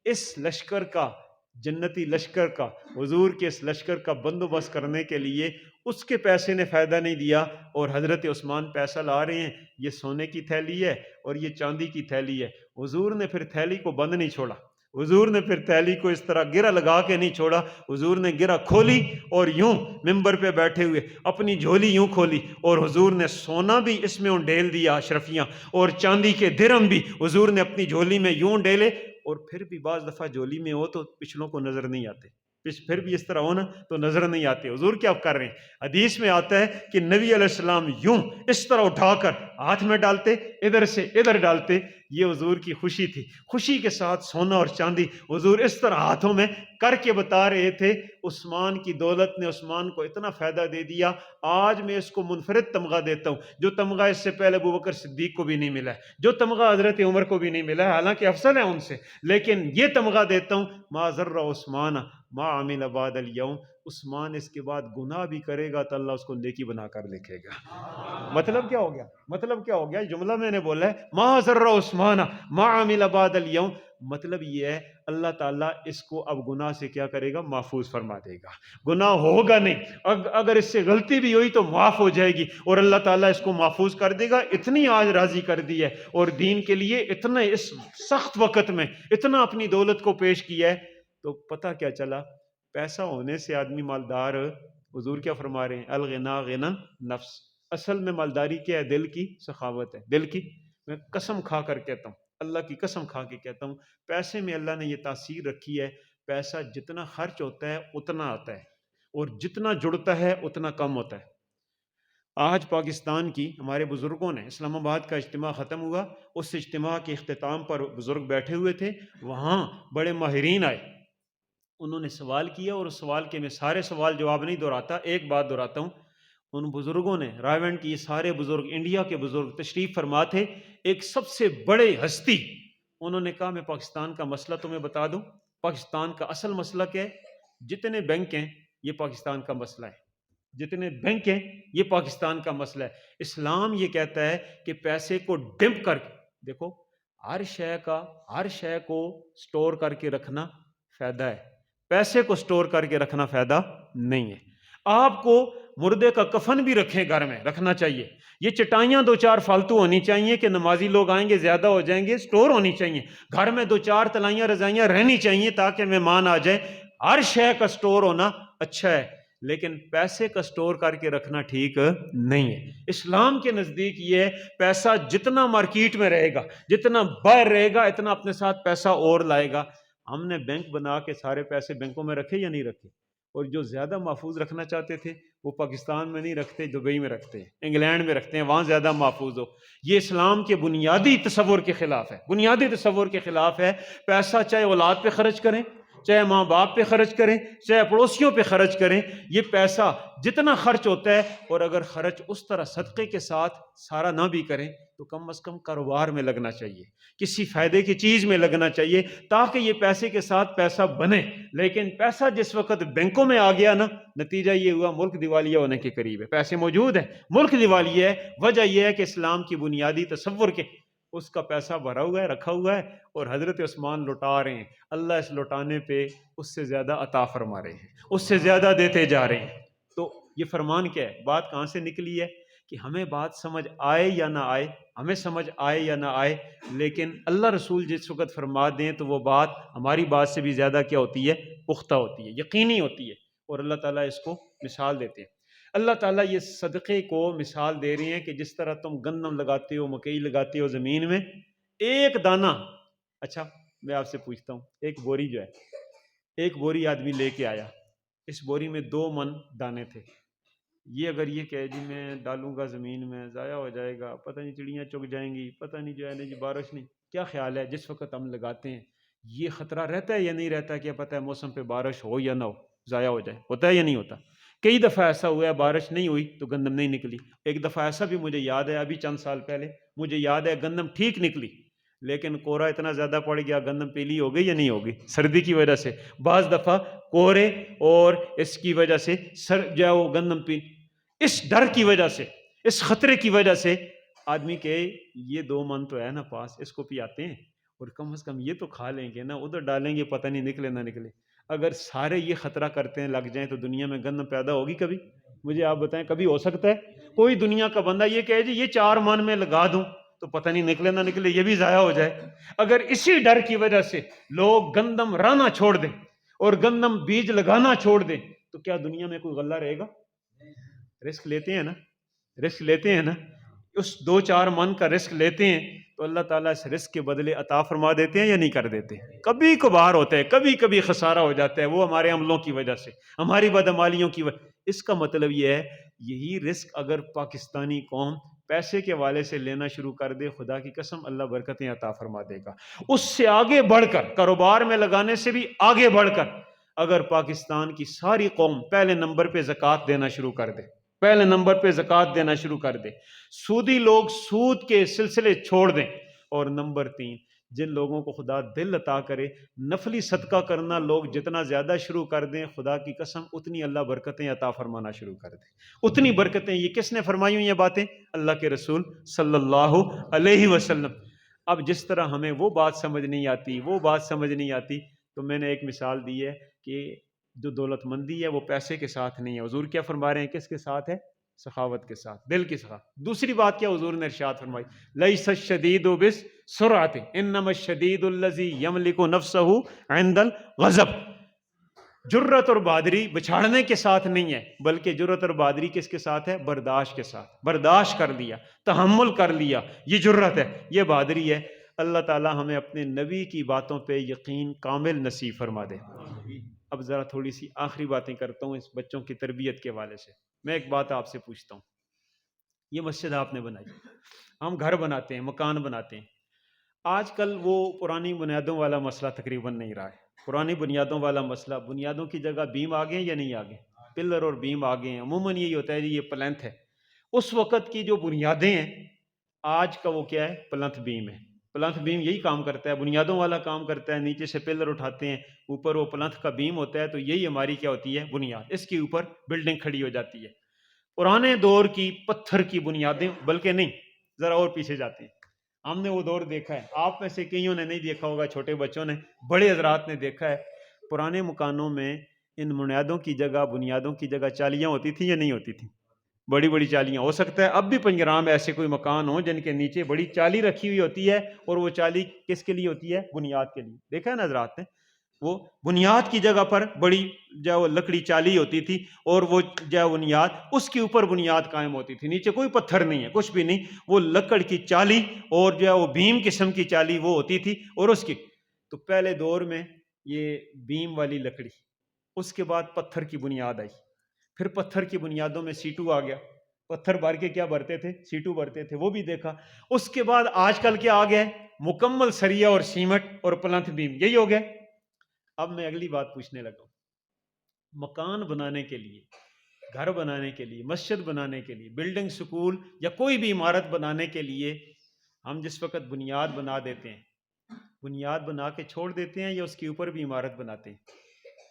اس لشکر کا، جنتی لشکر کا، حضور کے اس لشکر کا بندوبست کرنے کے لیے اس کے پیسے نے فائدہ نہیں دیا، اور حضرت عثمان پیسہ لا رہے ہیں، یہ سونے کی تھیلی ہے اور یہ چاندی کی تھیلی ہے۔ حضور نے پھر تھیلی کو بند نہیں چھوڑا، حضور نے پھر تھیلی کو اس طرح گرہ لگا کے نہیں چھوڑا، حضور نے گرہ کھولی اور یوں ممبر پہ بیٹھے ہوئے اپنی جھولی یوں کھولی، اور حضور نے سونا بھی اس میں انڈیل دیا اشرفیاں، اور چاندی کے درہم بھی حضور نے اپنی جھولی میں یوں انڈیلے، اور پھر بھی بعض دفعہ جھولی میں ہو تو پچھلوں کو نظر نہیں آتے، پھر بھی اس طرح ہونا تو نظر نہیں آتے۔ حضور کیا کر رہے ہیں؟ حدیث میں آتا ہے کہ نبی علیہ السلام یوں اس طرح اٹھا کر ہاتھ میں ڈالتے، ادھر سے ادھر ڈالتے، یہ حضور کی خوشی تھی، خوشی کے ساتھ سونا اور چاندی حضور اس طرح ہاتھوں میں کر کے بتا رہے تھے۔ عثمان کی دولت نے عثمان کو اتنا فائدہ دے دیا، آج میں اس کو منفرد تمغہ دیتا ہوں، جو تمغہ اس سے پہلے ابوبکر صدیق کو بھی نہیں ملا ہے، جو تمغہ حضرت عمر کو بھی نہیں ملا ہے، حالانکہ افضل ہے ان سے، لیکن یہ تمغہ دیتا ہوں، ما ضر عثمان ما عمل بعد اليوم، عثمان اس کے بعد گناہ بھی کرے گا تو اللہ اس کو نیکی بنا کر لکھے گا۔ مطلب کیا ہو گیا؟ جملہ میں نے بولا ہے ما ضر عثمان ما عمل بعد اليوم، مطلب یہ ہے اللہ تعالیٰ اس کو اب گناہ سے کیا کرے گا؟ محفوظ فرما دے گا، گناہ ہوگا نہیں، اگر اس سے غلطی بھی ہوئی تو معاف ہو جائے گی، اور اللہ تعالیٰ اس کو محفوظ کر دے گا۔ اتنی آج راضی کر دی ہے، اور دین کے لیے اتنا اس سخت وقت میں اتنا اپنی دولت کو پیش کیا ہے۔ تو پتہ کیا چلا، پیسہ ہونے سے آدمی مالدار، حضور کیا فرما رہے ہیں، الغنا غنا نفس، اصل میں مالداری کیا ہے، دل کی سخاوت ہے، دل کی، میں قسم کھا کر کہتا ہوں، اللہ کی قسم کھا کے کہتا ہوں، پیسے میں اللہ نے یہ تاثیر رکھی ہے، پیسہ جتنا خرچ ہوتا ہے اتنا آتا ہے، اور جتنا جڑتا ہے اتنا کم ہوتا ہے۔ آج پاکستان کی ہمارے بزرگوں نے، اسلام آباد کا اجتماع ختم ہوا، اس اجتماع کے اختتام پر بزرگ بیٹھے ہوئے تھے، وہاں بڑے ماہرین آئے، انہوں نے سوال کیا، اور اس سوال کے میں سارے سوال جواب نہیں دہراتا، ایک بات دہراتا ہوں، ان بزرگوں نے، رائیونڈ کی یہ سارے بزرگ، انڈیا کے بزرگ تشریف فرما تھے، ایک سب سے بڑے ہستی، انہوں نے کہا میں پاکستان کا مسئلہ تمہیں بتا دوں، پاکستان کا اصل مسئلہ کیا ہے، جتنے بینک ہیں یہ پاکستان کا مسئلہ ہے، جتنے بینک ہیں یہ پاکستان کا مسئلہ ہے۔ اسلام یہ کہتا ہے کہ پیسے کو ڈمپ کر کے، دیکھو ہر شے کو سٹور کر کے رکھنا فائدہ ہے، پیسے کو سٹور کر کے رکھنا فائدہ نہیں ہے۔ آپ کو مردے کا کفن بھی رکھیں، گھر میں رکھنا چاہیے، یہ چٹائیاں دو چار فالتو ہونی چاہیے کہ نمازی لوگ آئیں گے زیادہ ہو جائیں گے، سٹور ہونی چاہیے، گھر میں دو چار تلائیاں رضائیاں رہنی چاہیے تاکہ مہمان آ جائیں، ہر شے کا سٹور ہونا اچھا ہے، لیکن پیسے کا سٹور کر کے رکھنا ٹھیک نہیں ہے۔ اسلام کے نزدیک یہ ہے، پیسہ جتنا مارکیٹ میں رہے گا، جتنا باہر رہے گا، اتنا اپنے ساتھ پیسہ اور لائے گا۔ ہم نے بینک بنا کے سارے پیسے بینکوں میں رکھے یا نہیں رکھے؟ اور جو زیادہ محفوظ رکھنا چاہتے تھے وہ پاکستان میں نہیں رکھتے، دبئی میں رکھتے ہیں، انگلینڈ میں رکھتے ہیں، وہاں زیادہ محفوظ ہو۔ یہ اسلام کے بنیادی تصور کے خلاف ہے، بنیادی تصور کے خلاف ہے۔ پیسہ چاہے اولاد پہ خرچ کریں، چاہے ماں باپ پہ خرچ کریں، چاہے پڑوسیوں پہ خرچ کریں، یہ پیسہ جتنا خرچ ہوتا ہے، اور اگر خرچ اس طرح صدقے کے ساتھ سارا نہ بھی کریں تو کم از کم کاروبار میں لگنا چاہیے، کسی فائدے کی چیز میں لگنا چاہیے تاکہ یہ پیسے کے ساتھ پیسہ بنے۔ لیکن پیسہ جس وقت بینکوں میں آ گیا نا، نتیجہ یہ ہوا ملک دیوالیہ ہونے کے قریب ہے، پیسے موجود ہیں، ملک دیوالیہ ہے۔ وجہ یہ ہے کہ اسلام کی بنیادی تصور کے اس کا پیسہ بھرا ہوا ہے، رکھا ہوا ہے، اور حضرت عثمان لوٹا رہے ہیں، اللہ اس لوٹانے پہ اس سے زیادہ عطا فرما رہے ہیں، اس سے زیادہ دیتے جا رہے ہیں۔ تو یہ فرمان کیا ہے، بات کہاں سے نکلی ہے کہ ہمیں بات سمجھ آئے یا نہ آئے، ہمیں سمجھ آئے یا نہ آئے، لیکن اللہ رسول جس وقت فرما دیں تو وہ بات ہماری بات سے بھی زیادہ کیا ہوتی ہے، پختہ ہوتی ہے، یقینی ہوتی ہے، اور اللہ تعالیٰ اس کو مثال دیتے ہیں۔ اللہ تعالیٰ یہ صدقے کو مثال دے رہے ہیں کہ جس طرح تم گندم لگاتے ہو، مکئی لگاتے ہو زمین میں، ایک دانہ، اچھا میں آپ سے پوچھتا ہوں، ایک بوری جو ہے، ایک بوری آدمی لے کے آیا، اس بوری میں 2 من دانے تھے، یہ اگر یہ کہے جی میں ڈالوں گا زمین میں ضائع ہو جائے گا، پتہ نہیں چڑیاں چگ جائیں گی، پتہ نہیں جو ہے نہیں جی بارش نہیں، کیا خیال ہے جس وقت ہم لگاتے ہیں یہ خطرہ رہتا ہے یا نہیں رہتا؟ کیا پتہ ہے موسم پہ بارش ہو یا نہ ہو، ضائع ہو جائے، ہوتا ہے یا نہیں ہوتا؟ کئی دفعہ ایسا ہوا ہے بارش نہیں ہوئی تو گندم نہیں نکلی، ایک دفعہ ایسا بھی مجھے یاد ہے، ابھی چند سال پہلے مجھے یاد ہے گندم ٹھیک نکلی، لیکن کورا اتنا زیادہ پڑ گیا، گندم پیلی ہو گئی یا نہیں ہوگی سردی کی وجہ سے۔ بعض دفعہ کورے اور اس کی وجہ سے جو ہے وہ گندم اس ڈر کی وجہ سے، اس خطرے کی وجہ سے آدمی کہ یہ 2 من تو ہے نا پاس، اس کو پیاتے ہیں اور کم از کم یہ تو کھا لیں گے نا، ادھر ڈالیں گے پتہ نہیں نکلے نہ نکلے۔ اگر سارے یہ خطرہ کرتے ہیں لگ جائیں تو دنیا میں گندم پیدا ہوگی کبھی؟ مجھے آپ بتائیں کبھی ہو سکتا ہے؟ کوئی دنیا کا بندہ یہ کہے جی یہ 4 من میں لگا دوں تو پتہ نہیں نکلے نہ نکلے، یہ بھی ضائع ہو جائے۔ اگر اسی ڈر کی وجہ سے لوگ گندم رانا چھوڑ دیں اور گندم بیج لگانا چھوڑ دیں تو کیا دنیا میں کوئی غلہ رہے گا؟ رسک لیتے ہیں نا، رسک لیتے ہیں نا، اس 2-4 من کا رسک لیتے ہیں تو اللہ تعالیٰ اس رسک کے بدلے عطا فرما دیتے ہیں یا نہیں کر دیتے؟ کبھی کبھار ہوتا ہے، کبھی کبھی خسارہ ہو جاتا ہے، وہ ہمارے عملوں کی وجہ سے، ہماری بدعمالیوں کی وجہ۔ اس کا مطلب یہ ہے یہی رسک اگر پاکستانی قوم پیسے کے والے سے لینا شروع کر دے، خدا کی قسم اللہ برکتیں عطا فرما دے گا۔ اس سے آگے بڑھ کر، کاروبار میں لگانے سے بھی آگے بڑھ کر، اگر پاکستان کی ساری قوم پہلے نمبر پہ زکوٰۃ دینا شروع کر دے، پہلے نمبر پہ زکوٰۃ دینا شروع کر دے، سودی لوگ سود کے سلسلے چھوڑ دیں، اور نمبر 3 جن لوگوں کو خدا دل عطا کرے نفلی صدقہ کرنا لوگ جتنا زیادہ شروع کر دیں، خدا کی قسم اتنی اللہ برکتیں عطا فرمانا شروع کر دے، اتنی برکتیں۔ یہ کس نے فرمائی ہوئی یہ باتیں؟ اللہ کے رسول صلی اللہ علیہ وسلم۔ اب جس طرح ہمیں وہ بات سمجھ نہیں آتی، وہ بات سمجھ نہیں آتی، تو میں نے ایک مثال دی ہے کہ جو دولت مندی ہے وہ پیسے کے ساتھ نہیں ہے، حضور کیا فرما رہے ہیں، کس کے ساتھ ہے؟ سخاوت کے ساتھ، دل کے ساتھ۔ دوسری بات کیا حضور نے ارشاد فرمائی، لیس الشدید سرعت انما الشدید الذی یملک نفسہ عند الغضب. جرت اور بہادری بچھاڑنے کے ساتھ نہیں ہے، بلکہ جرت اور بہادری کس کے ساتھ ہے؟ برداشت کے ساتھ. برداشت کر لیا، تحمل کر لیا، یہ جرت ہے، یہ بہادری ہے. اللہ تعالی ہمیں اپنے نبی کی باتوں پہ یقین کامل نصیب فرما دے. اب ذرا تھوڑی سی آخری باتیں کرتا ہوں اس بچوں کی تربیت کے حوالے سے. میں ایک بات آپ سے پوچھتا ہوں، یہ مسجد آپ نے بنائی، ہم گھر بناتے ہیں، مکان بناتے ہیں. آج کل وہ پرانی بنیادوں والا مسئلہ تقریباً نہیں رہا ہے. پرانی بنیادوں والا مسئلہ، بنیادوں کی جگہ بیم آ گئے ہیں یا نہیں آ گئے؟ پلر اور بیم آ گئے ہیں. عموماً یہی ہوتا ہے جی یہ پلنتھ ہے. اس وقت کی جو بنیادیں ہیں، آج کا وہ کیا ہے؟ پلنتھ بیم ہے. پلنتھ بیم یہی کام کرتا ہے، بنیادوں والا کام کرتا ہے. نیچے سے پلر اٹھاتے ہیں، اوپر وہ پلنتھ کا بیم ہوتا ہے، تو یہی ہماری کیا ہوتی ہے؟ بنیاد. اس کے اوپر بلڈنگ کھڑی ہو جاتی ہے. پرانے دور کی پتھر کی بنیادیں، بلکہ نہیں، ذرا اور پیچھے جاتے ہیں، ہم نے وہ دور دیکھا ہے. آپ میں سے کئیوں نے نہیں دیکھا ہوگا، چھوٹے بچوں نے، بڑے حضرات نے دیکھا ہے. پرانے مکانوں میں ان بنیادوں کی جگہ چالیاں ہوتی تھیں یا نہیں ہوتی تھیں؟ بڑی بڑی چالیاں. ہو سکتا ہے اب بھی پنجگرام میں ایسے کوئی مکان ہوں جن کے نیچے بڑی چالی رکھی ہوئی ہوتی ہے، اور وہ چالی کس کے لیے ہوتی ہے؟ بنیاد کے لیے. دیکھا ہے نا حضرات نے؟ وہ بنیاد کی جگہ پر بڑی جو لکڑی چالی ہوتی تھی، اور وہ جو بنیاد، اس کے اوپر بنیاد قائم ہوتی تھی. نیچے کوئی پتھر نہیں ہے، کچھ بھی نہیں، وہ لکڑ کی چالی اور جو وہ بھیم قسم کی چالی وہ ہوتی تھی. اور اس کی تو پہلے دور میں یہ بھیم والی لکڑی، اس کے بعد پتھر کی بنیاد آئی. پھر پتھر کی بنیادوں میں سیٹو آ گیا. پتھر بھر کے کیا بھرتے تھے؟ سیٹو بھرتے تھے، وہ بھی دیکھا. اس کے بعد آج کل کیا آ گیا ہے؟ مکمل سریا اور سیمٹ اور پلنتھ بیم، یہی ہو گیا. اب میں اگلی بات پوچھنے لگا ہوں. مکان بنانے کے لیے، گھر بنانے کے لیے، مسجد بنانے کے لیے، بلڈنگ، سکول یا کوئی بھی عمارت بنانے کے لیے ہم جس وقت بنیاد بنا دیتے ہیں، بنیاد بنا کے چھوڑ دیتے ہیں یا اس کے اوپر بھی عمارت بناتے ہیں؟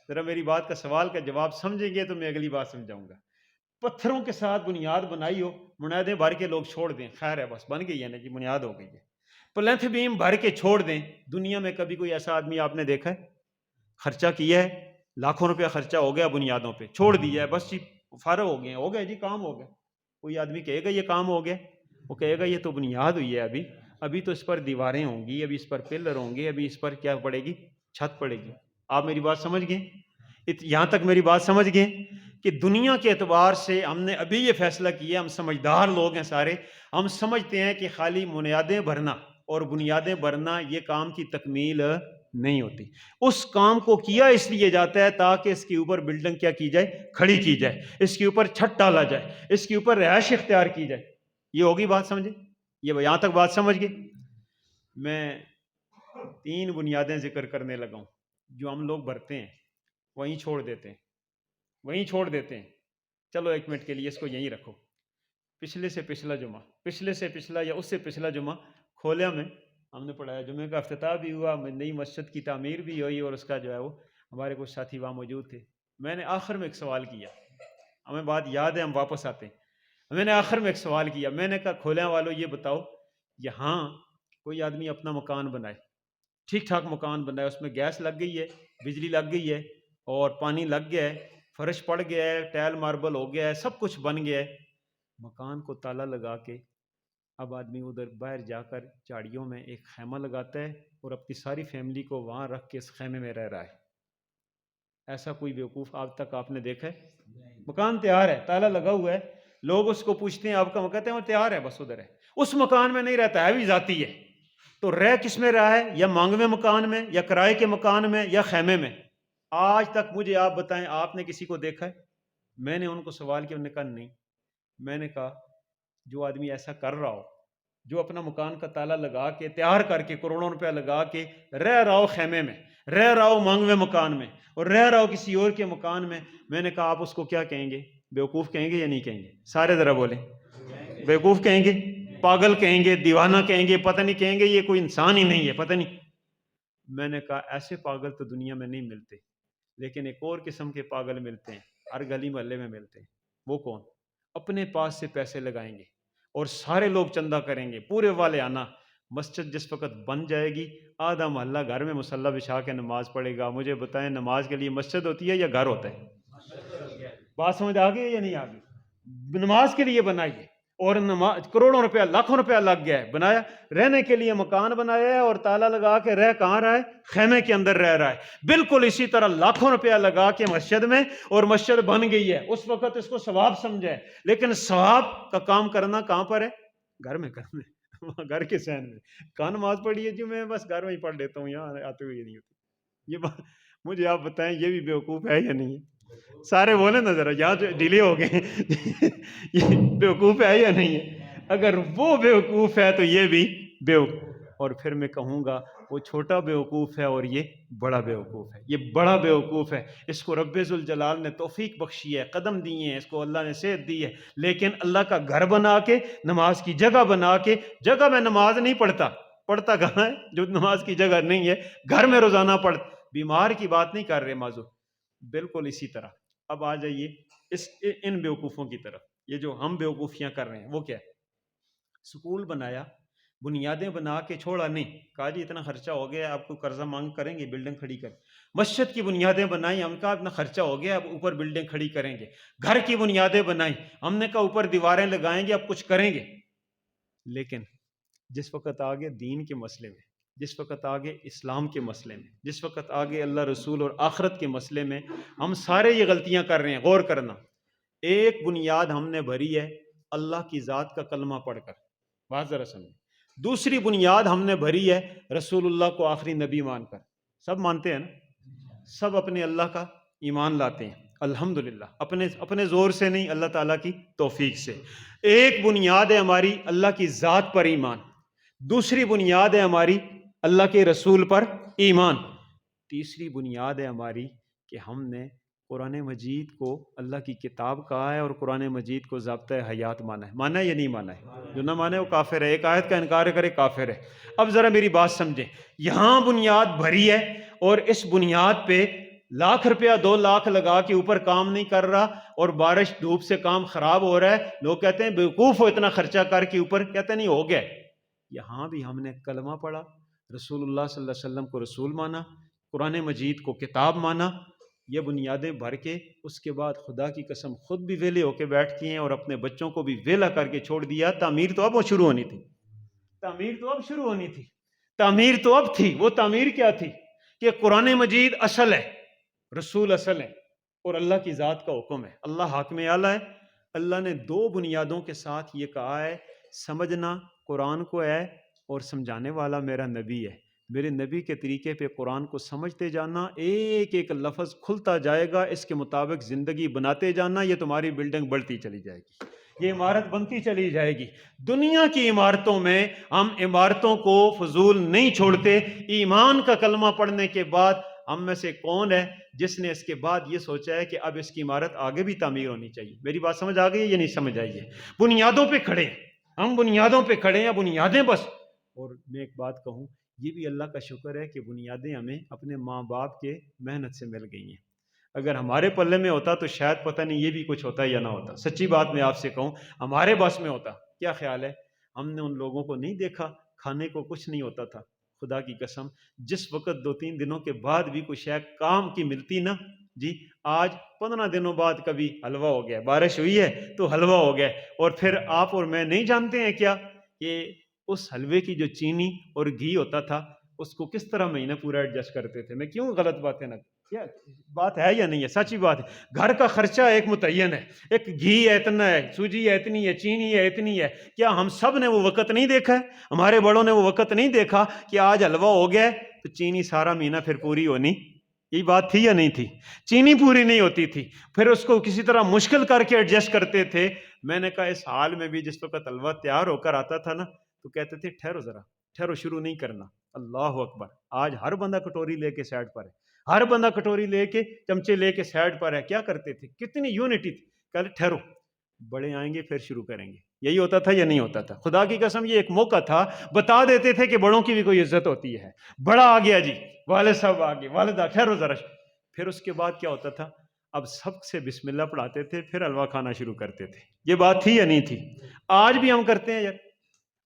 ذرا میری بات کا سوال کا جواب سمجھیں گے تو میں اگلی بات سمجھاؤں گا. پتھروں کے ساتھ بنیاد بنائی ہو، بنیادیں بھر کے لوگ چھوڑ دیں، خیر ہے، بس بن گئی ہے نا جی، بنیاد ہو گئی ہے. پلنتھ بیم بھر کے چھوڑ دیں. دنیا میں کبھی کوئی ایسا آدمی آپ نے دیکھا ہے؟ خرچہ کیا ہے، لاکھوں روپیہ خرچہ ہو گیا بنیادوں پہ، چھوڑ دیا ہے، بس جی فارغ ہو گئے، ہو گیا جی، کام ہو گیا. کوئی آدمی کہے گا یہ کام ہو گیا؟ وہ کہے گا یہ تو بنیاد ہوئی ہے، ابھی تو اس پر دیواریں ہوں گی، ابھی اس پر پلر ہوں گے، ابھی اس پر کیا پڑے گی؟ چھت پڑے گی. آپ میری بات سمجھ گئے؟ یہاں تک میری بات سمجھ گئے کہ دنیا کے اعتبار سے ہم نے ابھی یہ فیصلہ کیا، ہم سمجھدار لوگ ہیں سارے، ہم سمجھتے ہیں کہ خالی بنیادیں بھرنا اور بنیادیں بھرنا یہ کام کی تکمیل نہیں ہوتی. اس کام کو کیا اس لیے جاتا ہے تاکہ اس کے اوپر بلڈنگ کیا کی جائے؟ کھڑی کی جائے، اس کے اوپر چھت ڈالا جائے، اس کے اوپر رہائش اختیار کی جائے. یہ ہوگی بات سمجھے؟ یہ یہاں تک بات سمجھ گئے؟ میں 3 بنیادیں ذکر کرنے لگا ہوں جو ہم لوگ بھرتے ہیں، وہیں چھوڑ دیتے ہیں. چلو 1 منٹ کے لیے اس کو یہیں رکھو. پچھلے سے پچھلا یا اس سے پچھلا جمعہ کھولیا میں ہم نے پڑھایا، جمعے کا افتتاح بھی ہوا، نئی مسجد کی تعمیر بھی ہوئی، اور اس کا جو ہے وہ ہمارے کچھ ساتھی وہاں موجود تھے. میں نے آخر میں ایک سوال کیا، ہمیں بات یاد ہے، ہم واپس آتے ہیں. میں نے آخر میں ایک سوال کیا، میں نے کہا کھولیاں والوں یہ بتاؤ، یہاں کوئی آدمی اپنا مکان بنائے، ٹھیک ٹھاک مکان بنائے، اس میں گیس لگ گئی ہے، بجلی لگ گئی ہے، اور پانی لگ گیا ہے، فرش پڑ گیا ہے، ٹائل ماربل ہو گیا ہے، سب کچھ بن گیا ہے. مکان کو تالا لگا کے اب آدمی ادھر باہر جا کر چاڑیوں میں ایک خیمہ لگاتا ہے اور اپنی ساری فیملی کو وہاں رکھ کے اس خیمے میں رہ رہا ہے. ایسا کوئی بیوقوف آج تک آپ نے دیکھا ہے؟ مکان تیار ہے، تالا لگا ہوا ہے، لوگ اس کو پوچھتے ہیں آپ کا مکان، کہتے ہیں وہ تیار ہے، بس ادھر ہے. اس مکان میں نہیں رہتا ہے، بھی ذاتی ہے. تو رہ کس میں رہا ہے؟ یا مانگویں مکان میں، یا کرائے کے مکان میں، یا خیمے میں؟ آج تک مجھے آپ بتائیں، آپ نے کسی کو دیکھا ہے؟ میں نے ان کو سوال کیا، انہوں نے کہا نہیں. میں نے کہا جو آدمی ایسا کر رہا ہو، جو اپنا مکان کا تالا لگا کے تیار کر کے کروڑوں روپیہ لگا کے رہ رہا ہو خیمے میں، رہ رہا ہو مانگویں مکان میں، اور رہ رہا ہو کسی اور کے مکان میں نے کہا آپ اس کو کیا کہیں گے؟ بیوقوف کہیں گے یا نہیں کہیں گے؟ سارے ذرا بولیں. بیوقوف کہیں گے، پاگل کہیں گے، دیوانہ کہیں گے، پتہ نہیں کہیں گے یہ کوئی انسان ہی نہیں ہے، پتہ نہیں. میں نے کہا ایسے پاگل تو دنیا میں نہیں ملتے، لیکن ایک اور قسم کے پاگل ملتے ہیں، ہر گلی محلے میں ملتے ہیں. وہ کون؟ اپنے پاس سے پیسے لگائیں گے اور سارے لوگ چندہ کریں گے، پورے والے آنا. مسجد جس وقت بن جائے گی، آدھا محلہ گھر میں مصلی بچھا کے نماز پڑھے گا. مجھے بتائیں نماز کے لیے مسجد ہوتی ہے یا گھر ہوتا ہے؟ بات سمجھ آ گئی یا نہیں آ گئی؟ نماز کے لیے بنائیے. اور نماز کروڑوں روپیہ لاکھوں روپیہ لگ گیا ہے، بنایا رہنے کے لیے مکان بنایا ہے اور تالا لگا کے رہ کہاں رہا ہے؟ خیمے کے اندر رہ رہا ہے۔ بالکل اسی طرح لاکھوں روپیہ لگا کے مسجد میں، اور مسجد بن گئی ہے، اس وقت اس کو ثواب سمجھا ہے، لیکن ثواب کا کام کرنا کہاں پر ہے؟ گھر میں کرنا ہے، گھر کے سین میں۔ کہاں نماز پڑھی ہے؟ جو میں بس گھر میں ہی پڑھ لیتا ہوں، یہاں آتے ہوئے نہیں ہوتی۔ یہ بات مجھے آپ بتائیں، یہ بھی بیوقوف ہے یا نہیں ہے؟ سارے بولیں نا ذرا، یہاں جو ڈیلے ہو گئے یہ بیوقوف ہے یا نہیں ہے؟ اگر وہ بیوقوف ہے تو یہ بھی بیوقوف، اور پھر میں کہوں گا وہ چھوٹا بیوقوف ہے اور یہ بڑا بیوقوف ہے۔ یہ بڑا بیوقوف ہے، اس کو رب ذوالجلال نے توفیق بخشی ہے، قدم دیے ہیں، اس کو اللہ نے صحت دی ہے، لیکن اللہ کا گھر بنا کے، نماز کی جگہ بنا کے، جگہ میں نماز نہیں پڑھتا کہاں ہے؟ جو نماز کی جگہ نہیں ہے، گھر میں روزانہ پڑھتا۔ بیمار کی بات نہیں کر رہے معذور، بالکل اسی طرح۔ اب آ جائیے ان بیوقوفوں کی طرف۔ یہ جو ہم بیوقوفیاں کر رہے ہیں وہ کیا ہے؟ سکول بنایا، بنیادیں بنا کے چھوڑا نہیں، کہا جی اتنا خرچہ ہو گیا، آپ کو قرضہ مانگ کریں گے، بلڈنگ کھڑی کریں۔ مسجد کی بنیادیں بنائی، ہم کہا اتنا خرچہ ہو گیا، اب اوپر بلڈنگ کھڑی کریں گے۔ گھر کی بنیادیں بنائی، ہم نے کہا اوپر دیواریں لگائیں گے، اب کچھ کریں گے۔ لیکن جس وقت آگے دین کے مسئلے میں، جس وقت آگے اسلام کے مسئلے میں، جس وقت آگے اللہ رسول اور آخرت کے مسئلے میں، ہم سارے یہ غلطیاں کر رہے ہیں۔ غور کرنا، ایک بنیاد ہم نے بھری ہے اللہ کی ذات کا کلمہ پڑھ کر، بات ذرا سمجھیں۔ دوسری بنیاد ہم نے بھری ہے رسول اللہ کو آخری نبی مان کر۔ سب مانتے ہیں نا، سب اپنے اللہ کا ایمان لاتے ہیں الحمدللہ، اپنے زور سے نہیں، اللہ تعالیٰ کی توفیق سے۔ ایک بنیاد ہے ہماری اللہ کی ذات پر ایمان، دوسری بنیاد ہے ہماری اللہ کے رسول پر ایمان، تیسری بنیاد ہے ہماری کہ ہم نے قرآن مجید کو اللہ کی کتاب کہا ہے اور قرآن مجید کو ضابطہ حیات مانا ہے یا نہیں مانا ہے؟ جو نہ مانے وہ کافر ہے، ایک آیت کا انکار کرے کافر ہے۔ اب ذرا میری بات سمجھیں، یہاں بنیاد بھری ہے اور اس بنیاد پہ لاکھ روپیہ 2 لاکھ لگا کے اوپر کام نہیں کر رہا، اور بارش دھوپ سے کام خراب ہو رہا ہے، لوگ کہتے ہیں بیوقوف ہو اتنا خرچہ کر کے، اوپر کہتے ہیں نہیں ہو گیا۔ یہاں بھی ہم نے کلمہ پڑھا، رسول اللہ صلی اللہ علیہ وسلم کو رسول مانا، قرآن مجید کو کتاب مانا، یہ بنیادیں بھر کے اس کے بعد خدا کی قسم خود بھی ویلے ہو کے بیٹھتی ہیں اور اپنے بچوں کو بھی ویلا کر کے چھوڑ دیا۔ تعمیر تو اب وہ شروع ہونی تھی، تعمیر تو اب شروع ہونی تھی، تعمیر تو اب تھی۔ وہ تعمیر کیا تھی کہ قرآن مجید اصل ہے، رسول اصل ہے، اور اللہ کی ذات کا حکم ہے۔ اللہ حاکم اعلیٰ ہے۔ اللہ نے 2 بنیادوں کے ساتھ یہ کہا ہے، سمجھنا قرآن کو ہے اور سمجھانے والا میرا نبی ہے۔ میرے نبی کے طریقے پہ قرآن کو سمجھتے جانا، ایک ایک لفظ کھلتا جائے گا، اس کے مطابق زندگی بناتے جانا، یہ تمہاری بلڈنگ بڑھتی چلی جائے گی، یہ عمارت بنتی چلی جائے گی۔ دنیا کی عمارتوں میں ہم عمارتوں کو فضول نہیں چھوڑتے۔ ایمان کا کلمہ پڑھنے کے بعد ہم میں سے کون ہے جس نے اس کے بعد یہ سوچا ہے کہ اب اس کی عمارت آگے بھی تعمیر ہونی چاہیے؟ میری بات سمجھ آ گئی ہے یا نہیں سمجھ آئی ہے؟ بنیادوں پہ کھڑے ہیں ہم، بنیادوں پہ کھڑے ہیں، بنیادیں بس۔ اور میں ایک بات کہوں، یہ بھی اللہ کا شکر ہے کہ بنیادیں ہمیں اپنے ماں باپ کے محنت سے مل گئی ہیں۔ اگر ہمارے پلے میں ہوتا تو شاید پتہ نہیں یہ بھی کچھ ہوتا یا نہ ہوتا۔ سچی بات میں آپ سے کہوں، ہمارے بس میں ہوتا، کیا خیال ہے؟ ہم نے ان لوگوں کو نہیں دیکھا، کھانے کو کچھ نہیں ہوتا تھا، خدا کی قسم جس وقت 2-3 دنوں کے بعد بھی کوئی شے کام کی ملتی نا جی، آج 15 دنوں بعد کبھی حلوہ ہو گیا، بارش ہوئی ہے تو حلوہ ہو گیا، اور پھر آپ اور میں نہیں جانتے ہیں کیا کہ اس حلوے کی جو چینی اور گھی ہوتا تھا اس کو کس طرح مہینہ پورا ایڈجسٹ کرتے تھے۔ میں کیوں غلط باتیں نہ، کیا بات ہے یا نہیں ہے؟ سچی بات ہے۔ گھر کا خرچہ ایک متعین ہے، ایک گھی ہے اتنا ہے، سوجی ہے اتنی ہے، چینی ہے اتنی ہے۔ کیا ہم سب نے وہ وقت نہیں دیکھا ہے؟ ہمارے بڑوں نے وہ وقت نہیں دیکھا کہ آج حلوہ ہو گیا تو چینی سارا مہینہ پھر پوری ہونی؟ یہی بات تھی یا نہیں تھی؟ چینی پوری نہیں ہوتی تھی، پھر اس کو کسی طرح مشکل کر کے ایڈجسٹ کرتے تھے۔ میں نے کہا اس حال میں بھی جس وقت حلوہ تیار ہو کر آتا تھا نا تو کہتے تھے ٹھہرو ذرا، ٹھہرو، شروع نہیں کرنا۔ اللہ اکبر! آج ہر بندہ کٹوری لے کے سائڈ پر ہے، ہر بندہ کٹوری لے کے، چمچے لے کے سائڈ پر ہے۔ کیا کرتے تھے؟ کتنی یونٹی تھی۔ کہتے ٹھہرو، بڑے آئیں گے پھر شروع کریں گے۔ یہی ہوتا تھا یا نہیں ہوتا تھا؟ خدا کی قسم یہ ایک موقع تھا، بتا دیتے تھے کہ بڑوں کی بھی کوئی عزت ہوتی ہے۔ بڑا آ گیا جی، والد صاحب آ گئے، والدہ ٹھہرو ذرا۔ پھر اس کے بعد کیا ہوتا تھا؟ اب سب سے بسم اللہ پڑھاتے تھے، پھر حلوہ کھانا شروع کرتے تھے۔ یہ بات تھی یا نہیں تھی؟ آج بھی ہم کرتے ہیں یار،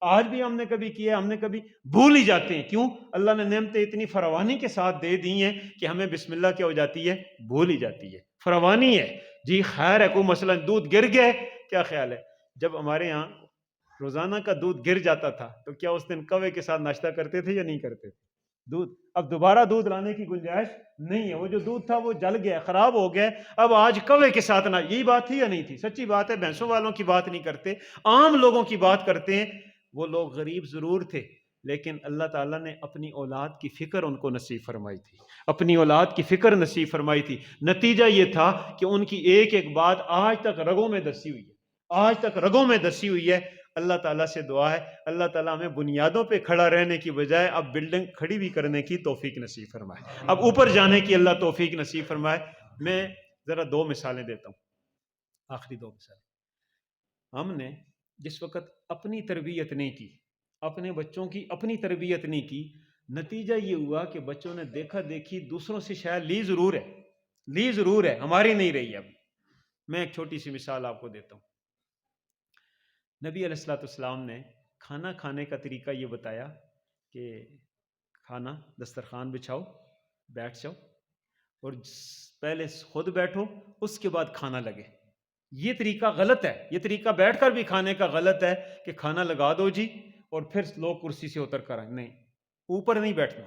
آج بھی ہم نے کبھی کیا، ہم نے کبھی بھول ہی جاتے ہیں۔ کیوں؟ اللہ نے نعمتیں اتنی فراوانی کے ساتھ دے دی ہیں کہ ہمیں بسم اللہ کیا ہو جاتی ہے؟ بھول ہی جاتی ہے۔ فراوانی ہے جی، خیر ہے، کوئی مثلا دودھ گر گیا ہے، کیا خیال ہے؟ جب ہمارے ہاں روزانہ کا دودھ گر جاتا تھا تو کیا اس دن کوے کے ساتھ ناشتہ کرتے تھے یا نہیں کرتے تھے؟ دودھ اب دوبارہ دودھ لانے کی گنجائش نہیں ہے، وہ جو دودھ تھا وہ جل گیا، خراب ہو گیا، اب آج کوے کے ساتھ نہ، یہی بات تھی یا نہیں تھی؟ سچی بات ہے، بھینسوں والوں کی بات نہیں کرتے، عام لوگوں کی بات کرتے ہیں۔ وہ لوگ غریب ضرور تھے لیکن اللہ تعالیٰ نے اپنی اولاد کی فکر ان کو نصیب فرمائی تھی، اپنی اولاد کی فکر نصیب فرمائی تھی۔ نتیجہ یہ تھا کہ ان کی ایک ایک بات آج تک رگوں میں دسی ہوئی ہے، آج تک رگوں میں دسی ہوئی ہے۔ اللہ تعالیٰ سے دعا ہے اللہ تعالیٰ ہمیں بنیادوں پہ کھڑا رہنے کی بجائے اب بلڈنگ کھڑی بھی کرنے کی توفیق نصیب فرمائے، اب اوپر جانے کی اللہ توفیق نصیب فرمائے۔ میں ذرا 2 مثالیں دیتا ہوں، آخری 2 مثالیں۔ ہم نے جس وقت اپنی تربیت نہیں کی، اپنے بچوں کی اپنی تربیت نہیں کی، نتیجہ یہ ہوا کہ بچوں نے دیکھا دیکھی دوسروں سے شاید لی ضرور ہے، ہماری نہیں رہی اب۔ میں ایک چھوٹی سی مثال آپ کو دیتا ہوں۔ نبی علیہ الصلوۃ والسلام نے کھانا کھانے کا طریقہ یہ بتایا کہ کھانا دسترخوان بچھاؤ، بیٹھ جاؤ اور پہلے خود بیٹھو، اس کے بعد کھانا لگے۔ یہ طریقہ غلط ہے، یہ طریقہ بیٹھ کر بھی کھانے کا غلط ہے کہ کھانا لگا دو جی اور پھر لوگ کرسی سے اتر کر آئیں، نہیں، اوپر نہیں بیٹھنا،